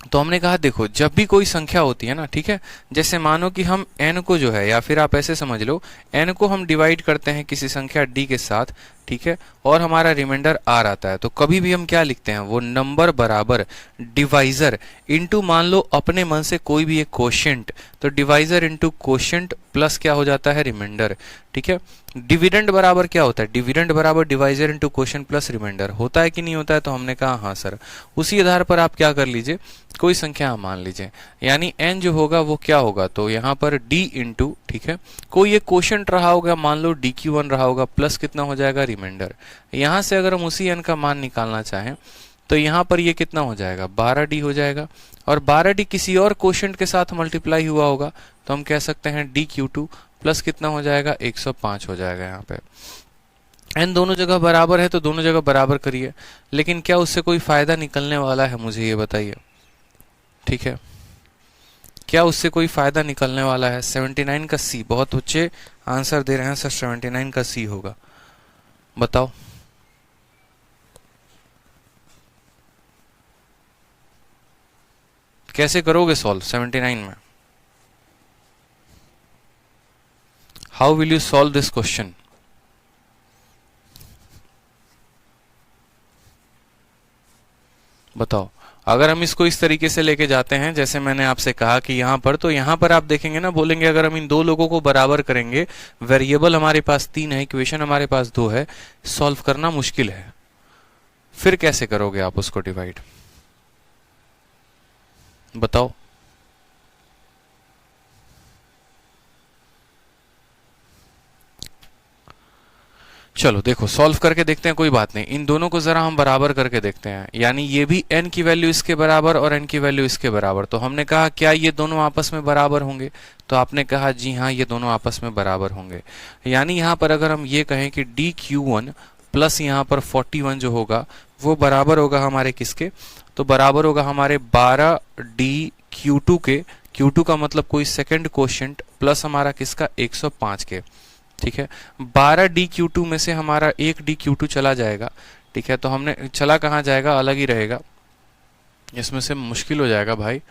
तो हमने कहा देखो, जब भी कोई संख्या होती है ना, ठीक है, जैसे मानो कि हम n को जो है, या फिर आप ऐसे समझ लो, n को हम डिवाइड करते हैं किसी संख्या d के साथ, ठीक है, और हमारा रिमाइंडर r आता है, तो कभी भी हम क्या लिखते हैं, वो नंबर बराबर डिवाइजर इनटू मान लो अपने मन से कोई भी एक कोशेंट, तो डिवाइजर इनटू कोशेंट प्लस क्या हो जाता है, रिमाइंडर, ठीक है। डिविडेंड बराबर क्या होता है, डिविडेंड बराबर divisor into quotient plus reminder, होता है कि नहीं होता है, तो हमने कहा हाँ सर। उसी आधार पर आप क्या कर लीजिए, कोई संख्या मान लीजिए, यानी n जो होगा वो क्या होगा, तो यहाँ पर d इंटू, ठीक है, कोई एक कोशेंट रहा होगा, मान लो dq1 रहा होगा, प्लस कितना हो जाएगा, रिमाइंडर। यहाँ से अगर हम उसी n का मान निकालना चाहें तो यहाँ पर ये कितना हो जाएगा, 12d हो जाएगा, और 12d किसी और कोशेंट के साथ मल्टीप्लाई हुआ होगा, तो हम कह सकते हैं dq2 प्लस कितना हो जाएगा, 105 हो जाएगा। यहाँ पे n दोनों जगह बराबर है तो दोनों जगह बराबर करिए, लेकिन क्या उससे कोई फायदा निकलने वाला है, मुझे ये बताइए, ठीक है, क्या उससे कोई फायदा निकलने वाला है। 79 का C, बहुत बच्चे आंसर दे रहे हैं सर 79 का C होगा, बताओ। कैसे करोगे सॉल्व 79 में, how will you solve this question. बताओ, अगर हम इसको इस तरीके से लेके जाते हैं जैसे मैंने आपसे कहा कि यहाँ पर, तो यहाँ पर आप देखेंगे ना, बोलेंगे अगर हम इन दो लोगों को बराबर करेंगे, वेरिएबल हमारे पास 3 है, इक्वेशन हमारे पास 2 है, सॉल्व करना मुश्किल है, फिर कैसे करोगे आप उसको डिवाइड, बताओ। चलो देखो, सॉल्व करके देखते हैं, कोई बात नहीं, इन दोनों को जरा हम बराबर करके देखते हैं, यानी ये भी n की वैल्यू इसके बराबर और n की वैल्यू इसके बराबर, तो हमने कहा क्या ये दोनों आपस में बराबर होंगे, तो आपने कहा जी हाँ ये दोनों आपस में बराबर होंगे। यानी यहाँ पर अगर हम ये कहें कि dq1 प्लस यहाँ पर 41 जो होगा वो बराबर होगा हमारे किसके, तो बराबर होगा हमारे 12dq2 के, q2 का मतलब कोई सेकंड कोशेंट, प्लस हमारा किसका 105 के, ठीक है। 12dq2 में से हमारा 1dq2 चला जाएगा, ठीक है, तो हमने चला कहाँ जाएगा, अलग ही रहेगा, इसमें से मुश्किल हो जाएगा भाई।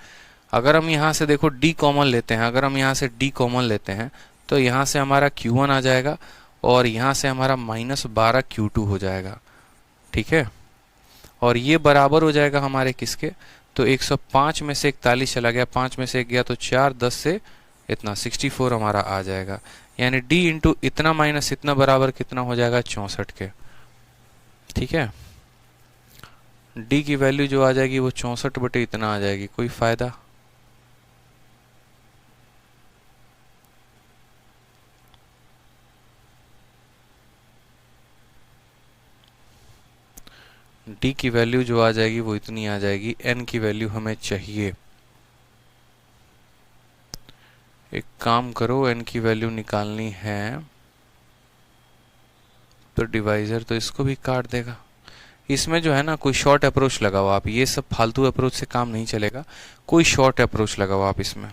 अगर हम यहाँ से देखो d कॉमन लेते हैं, अगर हम यहाँ से d कॉमन लेते हैं तो यहाँ से हमारा q1 आ जाएगा और यहाँ से हमारा -12q2 हो जाएगा, ठीक है, और ये बराबर हो जाएगा हमारे किसके, तो 105 में से 41 चला गया, 5 में से 1 गया तो 4, 10 से इतना 64 हमारा आ जाएगा, यानी d इंटू इतना माइनस इतना बराबर कितना हो जाएगा, 64 के, ठीक है। d की वैल्यू जो आ जाएगी वो 64 बटे इतना आ जाएगी, कोई फायदा, डी की वैल्यू जो आ जाएगी वो इतनी आ जाएगी, एन की वैल्यू हमें चाहिए। एक काम करो, एन की वैल्यू निकालनी है तो डिवाइजर तो इसको भी काट देगा। इसमें जो है ना कोई शॉर्ट अप्रोच लगाओ आप, ये सब फालतू अप्रोच से काम नहीं चलेगा, कोई शॉर्ट अप्रोच लगाओ आप इसमें।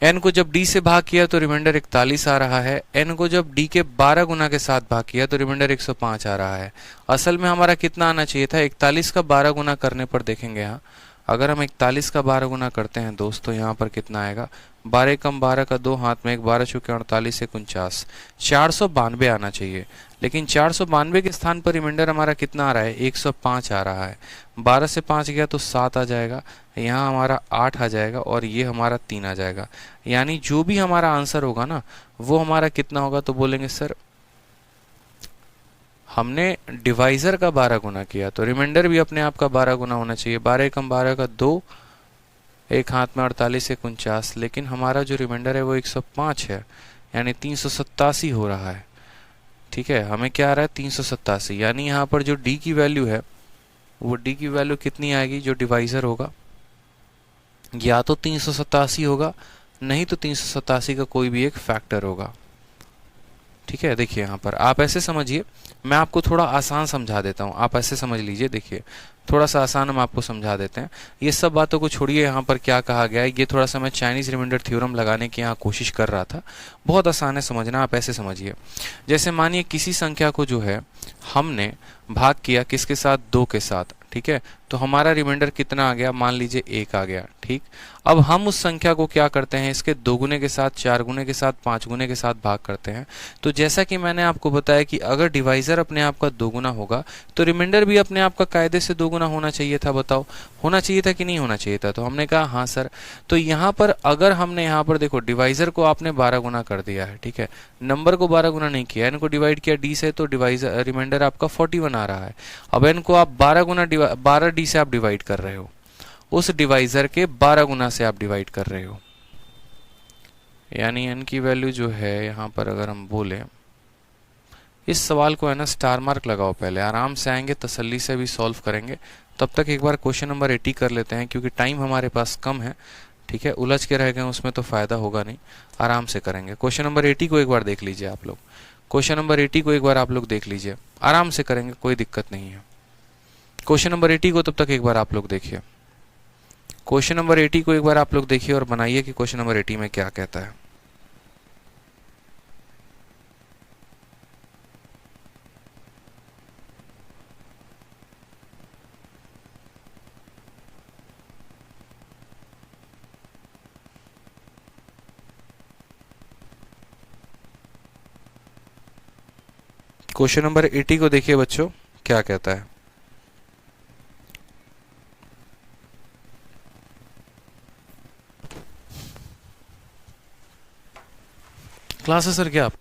n को जब d से भाग किया तो रिमाइंडर 41 आ रहा है, n को जब d के 12 गुना के साथ भाग किया तो रिमाइंडर 105 आ रहा है। असल में हमारा कितना आना चाहिए था, 41 का 12 गुना करने पर देखेंगे यहाँ, अगर हम 41 का 12 गुना करते हैं दोस्तों, यहाँ पर कितना आएगा, 12 कम 12 का 2 हाथ में, एक 12 चुके 48 से 49, 492 आना चाहिए। लेकिन 492 के स्थान पर रिमाइंडर हमारा कितना आ रहा है, 105 आ रहा है। 12 से 5 गया तो 7 आ जाएगा, यहाँ हमारा 8 आ जाएगा और ये हमारा 3 आ जाएगा। यानी जो भी हमारा आंसर होगा ना वो हमारा कितना होगा, तो बोलेंगे सर हमने डिवाइजर का 12 गुना किया तो रिमाइंडर भी अपने आप का 12 गुना होना चाहिए। 12 कम 12 का 2, एक हाथ में 48 से 49, लेकिन हमारा जो रिमाइंडर है वो 105 है, यानी 387 हो रहा है। ठीक है, हमें क्या आ रहा है, 387। यानी यहाँ पर जो डी की वैल्यू है वो डी की वैल्यू कितनी आएगी, जो डिवाइजर होगा या तो 387 होगा, नहीं तो 387 का कोई भी एक फैक्टर होगा। ठीक है, देखिए यहाँ पर आप ऐसे समझिए, मैं आपको थोड़ा आसान समझा देता हूँ, आप ऐसे समझ लीजिए। देखिए थोड़ा सा आसान हम आपको समझा देते हैं, ये सब बातों को छोड़िए। यहाँ पर क्या कहा गया है, ये थोड़ा सा मैं चाइनीज रिमाइंडर थ्योरम लगाने की यहाँ कोशिश कर रहा था, बहुत आसान है समझना, आप ऐसे समझिए। जैसे मानिए किसी संख्या को जो है हमने भाग किया किसके साथ, 2 के साथ, ठीक है, तो हमारा रिमाइंडर कितना आ गया, मान लीजिए 1 आ गया। ठीक, अब हम उस संख्या को क्या करते हैं, इसके 2 गुने के साथ, 4 गुने के साथ, 5 गुने के साथ भाग करते हैं। तो जैसा कि मैंने आपको बताया कि अगर डिवाइजर अपने आप का 2 गुना होगा तो रिमाइंडर भी अपने आप का कायदे से 2 गुना होना चाहिए था। बताओ होना चाहिए था कि नहीं होना चाहिए था, तो हमने कहा हाँ सर। तो यहाँ पर अगर हमने यहाँ पर देखो डिवाइजर को आपने 12 गुना कर दिया है, ठीक है, नंबर को 12 गुना नहीं किया, इनको डिवाइड किया डी से, तो डिवाइजर रिमाइंडर आपका 41 आ रहा है। अब इनको आप 12 डी से आप डिवाइड कर रहे हो, उस डिवाइजर के 12 गुना से आप डिवाइड कर रहे हो, यानी n की वैल्यू जो है यहाँ पर अगर हम बोले, इस सवाल को है ना स्टार मार्क लगाओ, पहले आराम से आएंगे, तसल्ली से भी सॉल्व करेंगे। तब तक एक बार क्वेश्चन नंबर 80 कर लेते हैं, क्योंकि टाइम हमारे पास कम है। ठीक है, उलझ के रह गए उसमें तो फायदा होगा नहीं, आराम से करेंगे। क्वेश्चन नंबर 80 को एक बार देख लीजिए आप लोग, क्वेश्चन नंबर 80 को एक बार आप लोग देख लीजिए, आराम से करेंगे, कोई दिक्कत नहीं है। क्वेश्चन नंबर 80 को तब तक एक बार आप लोग देखिए, क्वेश्चन नंबर 80 को एक बार आप लोग देखिए और बनाइए कि क्वेश्चन नंबर 80 में क्या कहता है। क्वेश्चन नंबर 80 को देखिए बच्चों, क्या कहता है। क्लास है सर क्या आप?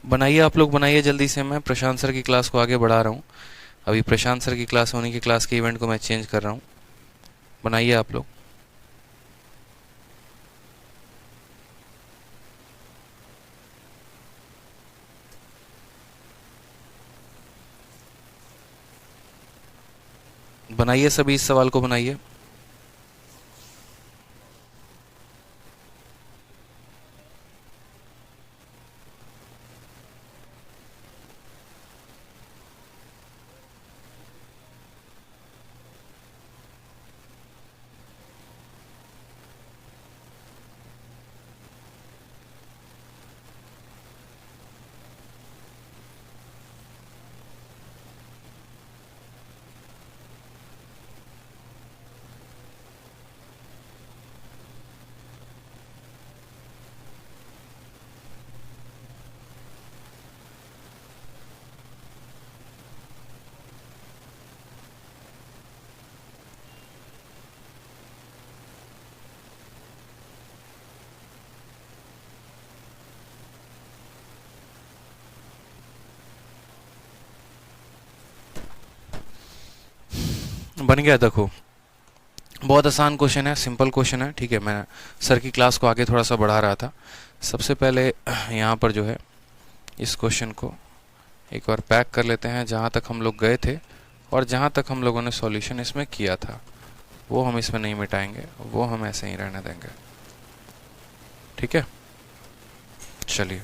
बनाइए आप लोग, बनाइए जल्दी से, मैं प्रशांत सर की क्लास को आगे बढ़ा रहा हूँ। अभी प्रशांत सर की क्लास होने की क्लास के इवेंट को मैं चेंज कर रहा हूँ, बनाइए आप लोग। बनाइए सभी, इस सवाल को बनाइए। बन गया। देखो बहुत आसान क्वेश्चन है, सिंपल क्वेश्चन है, ठीक है। मैं सर की क्लास को आगे थोड़ा सा बढ़ा रहा था। सबसे पहले यहाँ पर जो है इस क्वेश्चन को एक बार पैक कर लेते हैं, जहाँ तक हम लोग गए थे और जहाँ तक हम लोगों ने सॉल्यूशन इसमें किया था वो हम इसमें नहीं मिटाएंगे, वो हम ऐसे ही रहने देंगे, ठीक है। चलिए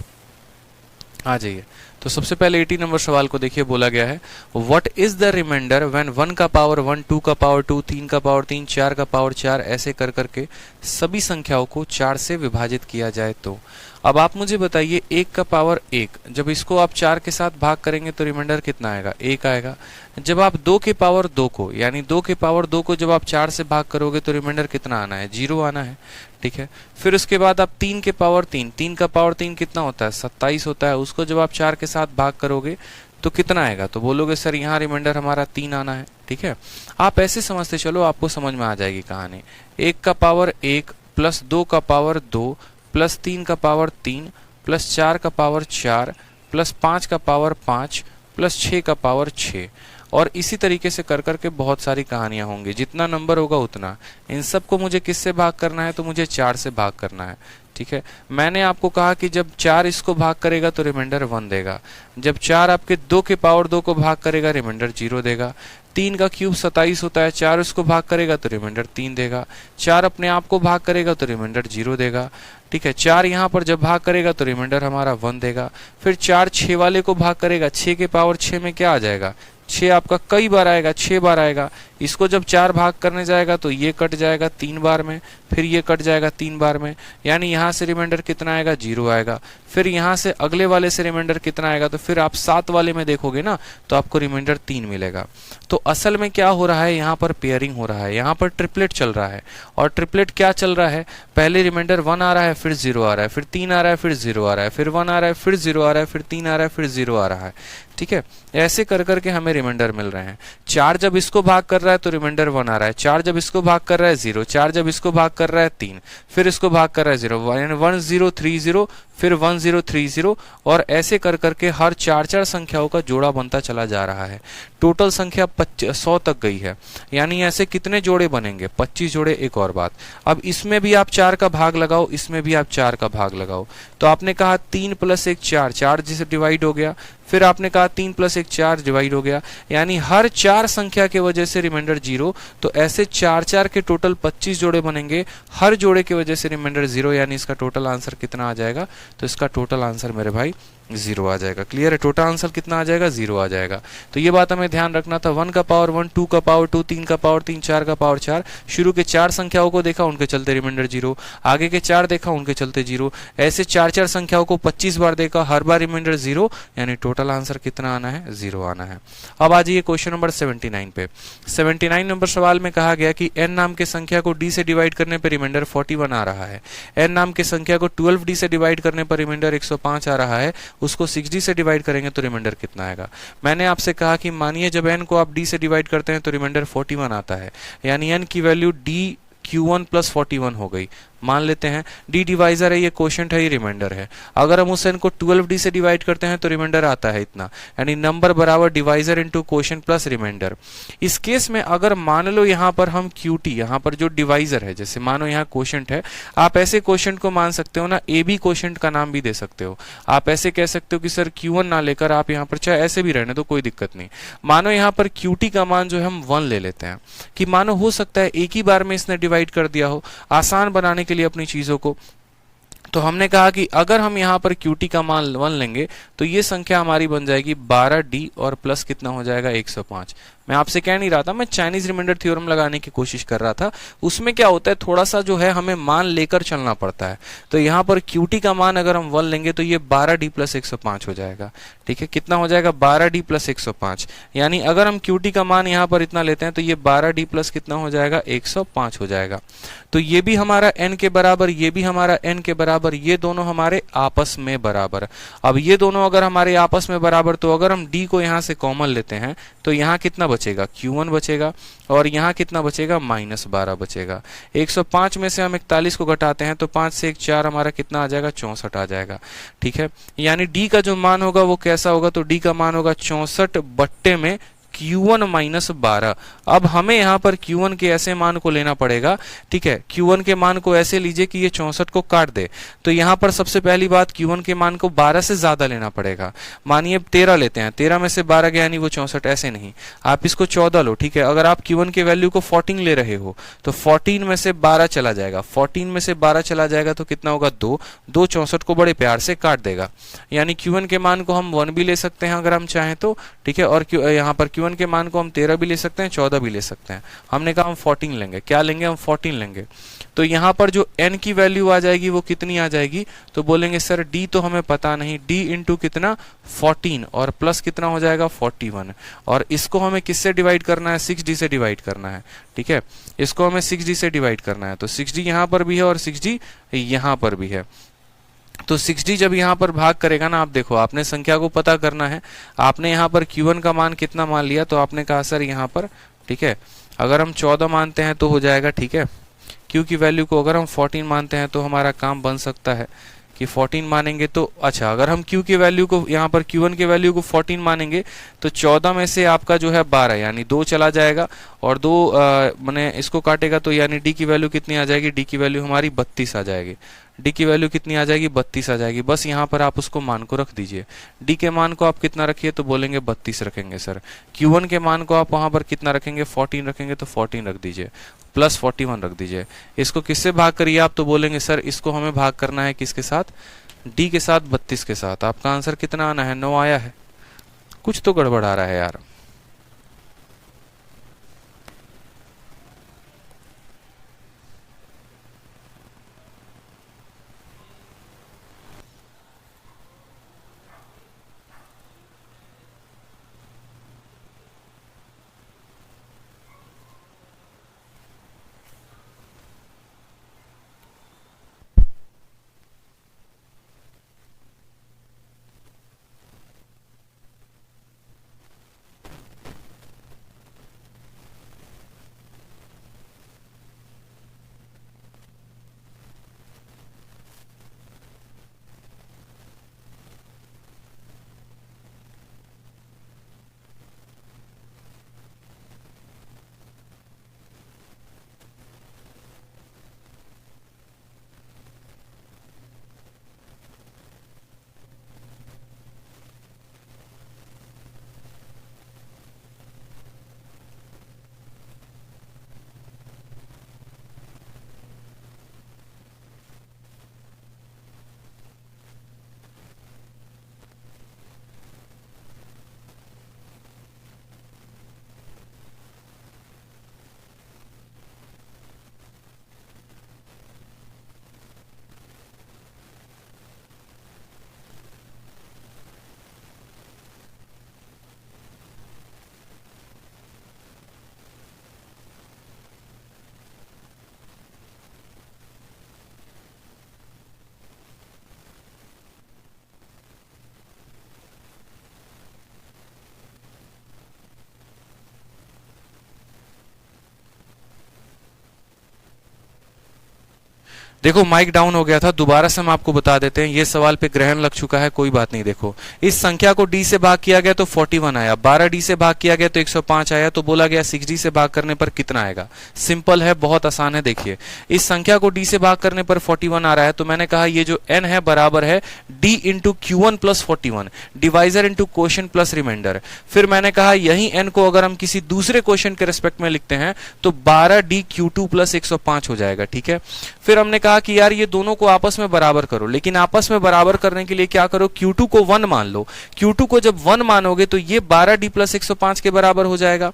आ जाइए। तो सबसे पहले 80 नंबर सवाल को देखिए, बोला गया है what is the reminder when 1 का पावर 1, 2 का पावर 2, 3 का पावर 3, 4 का पावर 4 ऐसे कर करके सभी संख्याओं को 4 से विभाजित किया जाए तो। अब आप मुझे बताइए 1 का पावर 1, जब इसको आप 4 के साथ भाग करेंगे तो रिमाइंडर कितना आएगा? 1 आएगा। जब आप 2 के पावर 2 को, यानी 2 के पावर 2 को जब आप 4 से भाग करोगे तो रिमाइंडर कितना आना है? 0 आना है, ठीक है। फिर उसके बाद आप 3 के पावर 3, 3 का पावर 3 कितना होता है? 27 होता है। उसको जब आप 4 के साथ भाग करोगे तो कितना आएगा? तो बोलोगे सर यहाँ रिमाइंडर हमारा 3 आना है, ठीक है। आप ऐसे समझते चलो, आपको समझ में आ जाएगी कहानी। 1 का पावर 1 प्लस 2 का पावर 2 प्लस 3 का पावर 3 प्लस 4 का पावर 4 प्लस 5 का पावर 5 प्लस 6 का पावर 6, और इसी तरीके से कर करके बहुत सारी कहानियां होंगी। जितना नंबर होगा उतना। इन सबको मुझे किससे भाग करना है? तो मुझे 4 से भाग करना है, ठीक है। मैंने आपको कहा कि जब 4 इसको भाग करेगा तो रिमाइंडर 1 देगा। जब 4 आपके 2 के पावर 2 को भाग करेगा रिमाइंडर 0 देगा। 3 का क्यूब 27 होता है, 4 उसको भाग करेगा तो रिमाइंडर 3 देगा। 4 अपने आप को भाग करेगा तो रिमाइंडर 0 देगा, ठीक है। 4 यहाँ पर जब भाग करेगा तो रिमाइंडर हमारा 1 देगा। फिर 4 6 वाले को भाग करेगा, 6 के पावर 6 में क्या आ जाएगा? 6 आपका कई बार आएगा, 6 बार आएगा। इसको जब 4 भाग करने जाएगा तो ये कट जाएगा 3 बार में, फिर ये कट जाएगा 3 बार में, यानी यहाँ से रिमाइंडर कितना आएगा? 0 आएगा। फिर यहाँ से अगले वाले से रिमाइंडर कितना आएगा? तो फिर आप 7 वाले में देखोगे ना तो आपको रिमाइंडर 3 मिलेगा। तो असल में क्या हो रहा है? यहाँ पर पेयरिंग हो रहा है, यहाँ पर ट्रिपलेट चल रहा है। और ट्रिपलेट क्या चल रहा है? पहले रिमाइंडर 1 आ रहा है, फिर 0 आ रहा है, फिर 3 आ रहा है, फिर 0 आ रहा है, फिर 1 आ रहा है, फिर 0 आ रहा है, फिर 3 आ रहा है, फिर 0 आ रहा है, ठीक है। ऐसे कर करके हमें रिमाइंडर मिल रहे हैं। 4 जब इसको भाग कर रहा है तो रिमाइंडर 1 आ रहा है। 4 जब इसको भाग कर रहा है 0, 4 जब इसको भाग कर रहा है 3, फिर इसको भाग कर रहा है 0, 1 0 3 0, फिर 1 0 3 0, और ऐसे कर करके हर 4 संख्याओं का जोड़ा बनता चला जा रहा है। टोटल संख्या 100 तक गई है, यानी ऐसे कितने जोड़े बनेंगे? 25 जोड़े। एक और बात, अब इसमें भी आप 4 का भाग लगाओ, इसमें भी आप 4 का भाग लगाओ। तो आपने कहा 3 + 1 4, 4 जिसे डिवाइड हो गया। फिर आपने कहा 3 + 1 4 डिवाइड हो गया, यानी हर 4 संख्या के वजह से रिमाइंडर 0। तो ऐसे 4 के टोटल 25 जोड़े बनेंगे, हर जोड़े की वजह से रिमाइंडर 0, यानी इसका टोटल आंसर कितना आ जाएगा? तो इसका टोटल आंसर मेरे भाई 0 आ जाएगा। क्लियर है? टोटल आंसर कितना आ जाएगा? 0 आ जाएगा। तो ये बात हमें ध्यान रखना था। 1 का पावर 1, 2 का पावर 2, 3 का पावर 3, 4 का पावर 4। शुरू के 4 संख्याओं को देखा, उनके चलते रिमाइंडर 0। आगे के 4 देखा, उनके चलते 0। ऐसे 4 संख्याओं को 25 बार देखा, हर बार रिमाइंडर 0, यानी टोटल आंसर कितना आना है? 0 आना है। अब आ जाइए क्वेश्चन नंबर 79 पे। 79 नंबर सवाल में कहा गया कि n नाम के संख्या को d से डिवाइड करने पर रिमाइंडर 41 आ रहा है। n नाम के संख्या को 12d से डिवाइड करने पर रिमाइंडर 105 आ रहा है। उसको 6d से डिवाइड करेंगे तो रिमाइंडर कितना आएगा? मैंने आपसे कहा कि मानिए जब n को आप d से डिवाइड करते हैं तो रिमाइंडर 41 आता है, यानी n की वैल्यू d Q1 + 41 हो गई। मान लेते हैं d डिवाइजर है, ये क्वोशिएंट है, ये रिमाइंडर है। अगर हम उस n को 12d से डिवाइड करते हैं तो रिमाइंडर आता है इतना, यानी नंबर बराबर divisor into quotient plus reminder. इस केस में अगर मान लो यहाँ पर हम QT, यहाँ पर जो डिवाइजर है, जैसे मानो यहाँ क्वोशिएंट है, आप ऐसे क्वोशिएंट को मान सकते हो ना, ए बी क्वोशिएंट का नाम भी दे सकते हो। आप ऐसे कह सकते हो कि सर Q1 ना लेकर आप यहाँ पर चाहे ऐसे भी रहने दो, कोई दिक्कत नहीं। मानो यहाँ पर QT का मान जो है हम 1 ले लेते हैं, कि मानो हो सकता है एक ही बार में इसने डिवाइड कर दिया हो, आसान बनाने के लिए अपनी चीजों को। तो हमने कहा कि अगर हम यहाँ पर QT का मान 1 लेंगे तो ये संख्या हमारी बन जाएगी 12d और प्लस कितना हो जाएगा? 105। मैं आपसे कह नहीं रहा था, मैं चाइनीज रिमाइंडर थ्योरम लगाने की कोशिश कर रहा था। उसमें क्या होता है, थोड़ा सा जो है हमें मान लेकर चलना पड़ता है। तो यहाँ पर QT का मान अगर हम 1 लेंगे तो ये 12d + 105 हो जाएगा, ठीक है। कितना हो जाएगा? 12d + 105, यानी अगर हम QT का मान यहाँ पर इतना लेते हैं तो ये 12d प्लस कितना हो जाएगा? 105 हो जाएगा। तो ये भी हमारा n के बराबर, ये भी हमारा n के बराबर, ये दोनों हमारे आपस में बराबर। अब ये दोनों अगर हमारे आपस में बराबर, तो अगर हम d को यहाँ से कॉमन लेते हैं तो यहाँ कितना बचेगा? Q1 बचेगा, और यहाँ कितना बचेगा? -12 बचेगा। 105 में से हम 41 को घटाते हैं तो 5 से 1 4, हमारा कितना आ जाएगा? 64 आ जाएगा, ठीक है। यानी d का जो मान होगा वो कैसा होगा? तो d का मान होगा 64 बट्टे में Q1 माइनस 12। अब हमें यहाँ पर Q1 के ऐसे मान को लेना पड़ेगा, ठीक है। Q1 के मान को ऐसे लीजिए कि ये 64 को काट दे। तो यहाँ पर सबसे पहली बात Q1 के मान को 12 से ज्यादा लेना पड़ेगा। मानिए 13 लेते हैं, 13 में से 12 गया यानी वो 64, ऐसे नहीं, आप इसको 14 लो, ठीक है। अगर आप Q1 के वैल्यू को 14 ले रहे हो तो 14 में से 12 चला जाएगा, 14 में से 12 चला जाएगा तो कितना होगा 2, 2 64 को बड़े प्यार से काट देगा। यानी Q1 के मान को हम 1 भी ले सकते हैं अगर हम चाहें तो, ठीक है। और यहाँ पर Q1 के मान को हम 13 भी ले सकते हैं, 14 भी ले सकते हैं। हमने कहा हम 14 लेंगे, क्या लेंगे, हम 14 लेंगे। तो यहाँ पर जो n की वैल्यू आ जाएगी वो कितनी आ जाएगी, तो बोलेंगे सर d तो हमें पता नहीं, d इंटू कितना 14 और प्लस कितना हो जाएगा 41, और इसको हमें किससे डिवाइड करना है, 6d से डिवाइड करना है, ठीक है। इसको हमें 6d से डिवाइड करना है, तो 6d यहाँ पर भी है और 6d यहाँ पर भी है। तो 6d जब यहाँ पर भाग करेगा ना, आप देखो आपने संख्या को पता करना है, आपने यहाँ पर Q1 का मान कितना मान लिया, तो आपने कहा सर यहाँ पर, ठीक है, अगर हम 14 मानते हैं तो हो जाएगा, ठीक है। Q की वैल्यू को अगर हम 14 मानते हैं तो हमारा काम बन सकता है कि 14 मानेंगे तो अच्छा, अगर हम Q की वैल्यू को यहाँ पर Q1 की वैल्यू को 14 मानेंगे तो 14 में से आपका जो है 12 यानी 2 चला जाएगा, और 2 मैंने इसको काटेगा तो यानी d की वैल्यू कितनी आ जाएगी, d की वैल्यू हमारी 32 आ जाएगी। d की वैल्यू कितनी आ जाएगी, 32 आ जाएगी। बस यहाँ पर आप उसको मान को रख दीजिए। d के मान को आप कितना रखिए, तो बोलेंगे 32 रखेंगे सर। Q1 के मान को आप वहां पर कितना रखेंगे, 14 रखेंगे, तो 14 रख दीजिए, प्लस 41 रख दीजिए। इसको किससे भाग करिए आप, तो बोलेंगे सर इसको हमें भाग करना है किसके साथ, d के साथ, 32 के साथ। आपका आंसर कितना आना है, 9 आया है। कुछ तो गड़बड़ आ रहा है यार। देखो माइक डाउन हो गया था, दोबारा से हम आपको बता देते हैं। ये सवाल पे ग्रहण लग चुका है, कोई बात नहीं। देखो इस संख्या को d से भाग किया गया तो 41 आया, 12d से भाग किया गया तो 105 आया, तो बोला गया 6d से भाग करने पर कितना आएगा। सिंपल है, बहुत आसान है। देखिए इस संख्या को d से भाग करने पर 41 आ रहा है, तो मैंने कहा ये जो n है बराबर है d into Q1 plus 41, divisor into quotient plus reminder. फिर मैंने कहा यही n को अगर हम किसी दूसरे क्वेश्चन के रेस्पेक्ट में लिखते हैं तो 12d Q2 प्लस 105 हो जाएगा, ठीक है। फिर हमने कहा कि यार ये दोनों को आपस में बराबर करो, लेकिन आपस में बराबर करने के लिए क्या करो, Q2 को 1 मान लो। Q2 को जब 1 मानोगे तो ये 12d प्लस 105 के बराबर हो जाएगा।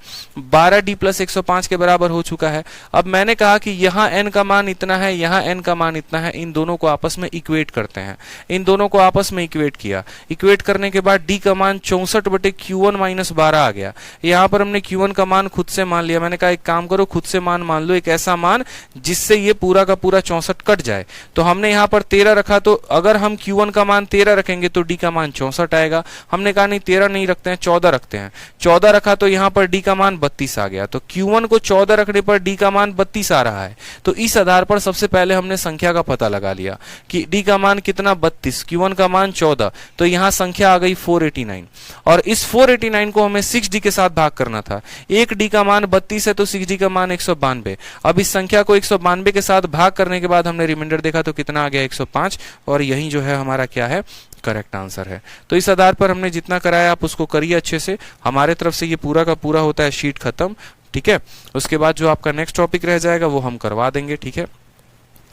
12d प्लस 105 के बराबर हो चुका है। अब मैंने कहा कि यहाँ n का मान इतना है, यहाँ n का मान इतना है, इन दोनों को आपस में इक्वेट करते हैं। इन दोनों को आपस में इक्वेट किया। इक्वेट करने के बाद d का मान 64 बटे Q1 माइनस 12 आ गया। यहाँ पर हमने Q1 का मान खुद से मान लिया। मैंने कहा एक काम करो, खुद से मान लो, एक ऐसा मान जिससे ये पूरा का पूरा 64 कट जाए। तो हमने यहाँ पर 13 रखा, तो अगर हम Q1 का मान 13 रखेंगे तो D का मान 64 आएगा। हमने कहा नहीं 13 नहीं रखते हैं, 14 रखते हैं। 14 रखा तो यहाँ पर D का मान 32 आ गया। तो Q1 को 14 रखने पर D का मान 32 आ रहा है। तो इस आधार पर सबसे पहले हमने संख्या का पता लगा लिया कि D का मान कितना 32, Q1 का मान 14, तो यहाँ संख्या आ गई 489। और इस 489 को हमें 6D के साथ भाग करना था। एक D का मान 32 है तो 6D का मान 192। अब इस संख्या को 192 के साथ भाग करने के बाद हमने रिमाइंडर देखा तो कितना आ गया 105, और यही जो है हमारा क्या है, करेक्ट आंसर है। तो इस आधार पर हमने जितना कराया आप उसको करिए अच्छे से। हमारे तरफ से ये पूरा का पूरा होता है शीट खत्म, ठीक है। उसके बाद जो आपका नेक्स्ट टॉपिक रह जाएगा वो हम करवा देंगे, ठीक है।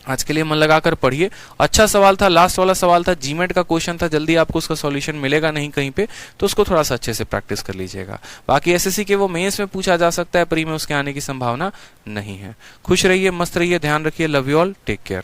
आज के लिए मन लगाकर पढ़िए। अच्छा सवाल था, लास्ट वाला सवाल था, जीमेट का क्वेश्चन था, जल्दी आपको उसका सॉल्यूशन मिलेगा नहीं कहीं पे, तो उसको थोड़ा सा अच्छे से प्रैक्टिस कर लीजिएगा। बाकी एसएससी के वो मेंस में पूछा जा सकता है, प्री में उसके आने की संभावना नहीं है। खुश रहिए, मस्त रहिए, ध्यान रखिए। Love you all, take care.